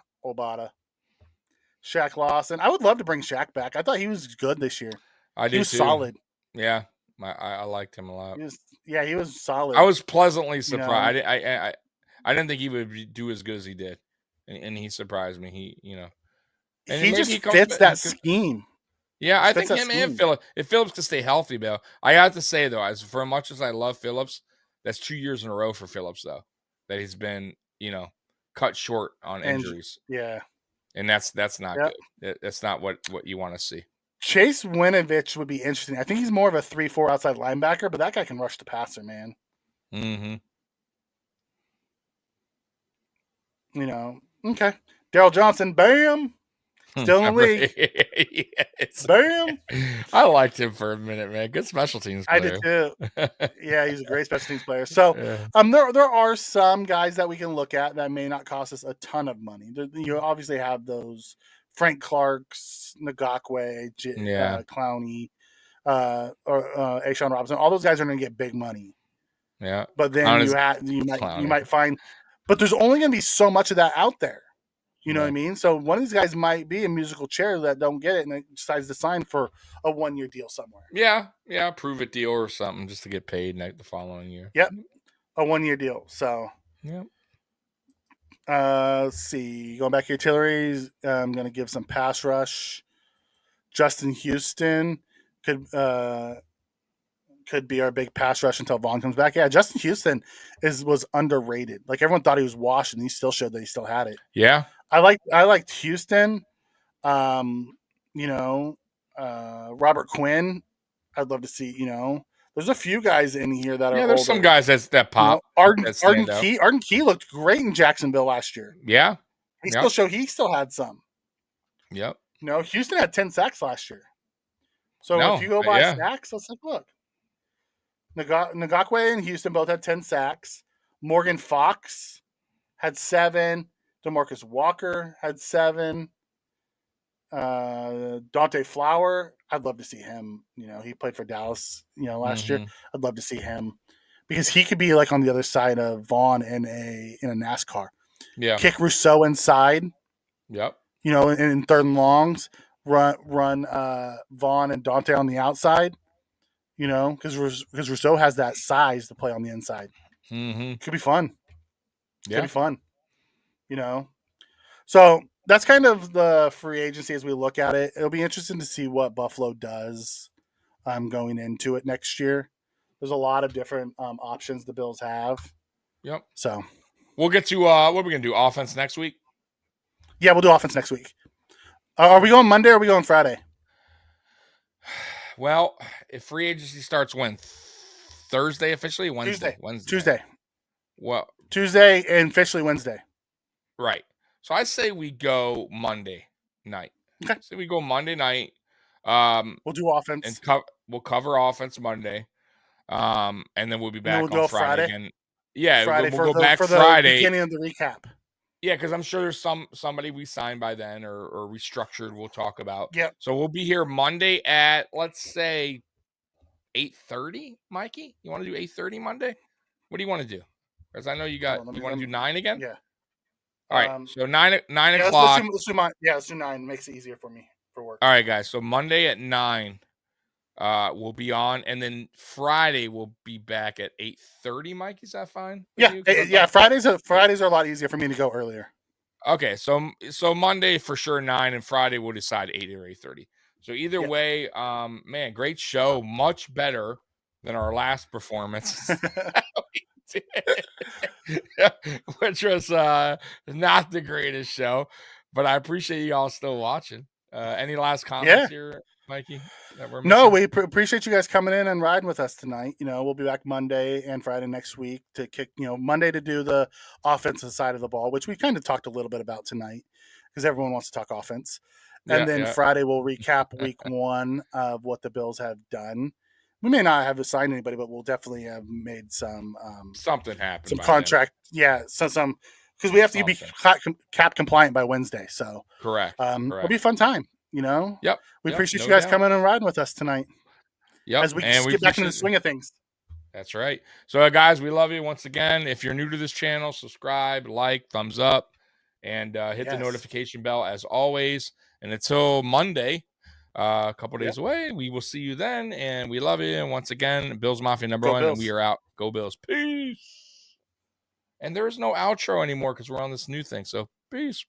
Shaq Lawson. I would love to bring Shaq back. I thought he was good this year. He was solid. Yeah, I liked him a lot. He was solid. I was pleasantly surprised. I didn't think he would do as good as he did, and he surprised me. He just fits that scheme. Yeah, I think him and Phillips. If Phillips can stay healthy, Bill, I have to say though, as much as I love Phillips, that's 2 years in a row for Phillips though that he's been cut short on injuries. Yeah, and that's not good. That's not what you want to see. Chase Winovich would be interesting. I think he's more of a 3-4 outside linebacker, but that guy can rush the passer, man. Mm-hmm. Okay. Daryl Johnson, bam. Still in the league. Bam. I liked him for a minute, man. Good special teams player. I did too. Yeah, he's a great special teams player. So there are some guys that we can look at that may not cost us a ton of money. You obviously have those Frank Clark's, Ngakwe, Clowney, or Ashawn Robinson. All those guys are going to get big money. Yeah. But then you might find, but there's only going to be so much of that out there. You know what I mean? So one of these guys might be a musical chair that don't get it and decides to sign for a 1-year deal somewhere. Yeah, prove it deal or something just to get paid the following year. Yep, a 1-year deal. So yep. Let's see. Going back to artilleries, I'm going to give some pass rush. Justin Houston could be our big pass rush until Vaughn comes back. Yeah, Justin Houston was underrated. Like everyone thought he was washed, and he still showed that he still had it. Yeah, I liked Houston. Robert Quinn. I'd love to see. There's a few guys in here that are. Yeah, there's some guys that pop. Arden Key looked great in Jacksonville last year. Yeah, he still had some. Yep. Houston had 10 sacks last year. So if you go by sacks, let's take a look. Ngakwe and Houston both had 10 sacks. Morgan Fox had 7. DeMarcus Walker had 7. Dante Flower, I'd love to see him. He played for Dallas, last year. I'd love to see him because he could be like on the other side of Vaughn in a NASCAR. Yeah. Kick Rousseau inside. Yep. In third and longs, run Vaughn and Dante on the outside. Because Rousseau has that size to play on the inside. Could be fun. Could be fun. So that's kind of the free agency as we look at it. It'll be interesting to see what Buffalo does going into it next year. There's a lot of different options the Bills have. Yep. So we'll get to what are we going to do? Offense next week? Yeah, we'll do offense next week. Are we going Monday or are we going Friday? Well, if free agency starts when? Thursday officially? Wednesday? Tuesday. Well, Tuesday and officially Wednesday. Right. So I say we go Monday night. Okay. So we go Monday night. We'll do offense. And we'll cover offense Monday. And then we'll be back on Friday again. Yeah, Friday we'll go back Friday. The beginning of the recap. Yeah, because I'm sure there's somebody we signed by then or restructured we'll talk about. Yep. So we'll be here Monday at, let's say, 8:30, Mikey? You want to do 8:30 Monday? What do you want to do? Because I know you want to do 9 again? Yeah. All right, so 9 o'clock. Let's do 9. Makes it easier for me for work. All right, guys. So Monday at 9, we'll be on, and then Friday we'll be back at 8:30. Mike, is that fine? Yeah. Fridays are a lot easier for me to go earlier. Okay, so Monday for sure 9, and Friday we'll decide 8 or 8:30. So either way, man, great show, much better than our last performance. Which was not the greatest show, but I appreciate you all still watching. Any last comments here, Mikey? No, we appreciate you guys coming in and riding with us tonight. We'll be back Monday and Friday next week to kick, Monday to do the offensive side of the ball, which we kind of talked a little bit about tonight because everyone wants to talk offense. And then Friday we'll recap week 1 of what the Bills have done. We may not have assigned anybody, but we'll definitely have made some something happen. Some contract, some because we have to be cap compliant by Wednesday. So correct. It'll be a fun time. Yep. We appreciate you guys coming and riding with us tonight. Yep. As we get back into the swing of things. That's right. So guys, we love you once again. If you're new to this channel, subscribe, like, thumbs up, and hit the notification bell as always. And until Monday. A couple days away. We will see you then, and we love you. And once again, Bills Mafia #1, Bills. and we are out. Go Bills. Peace. And there is no outro anymore because we're on this new thing. So peace.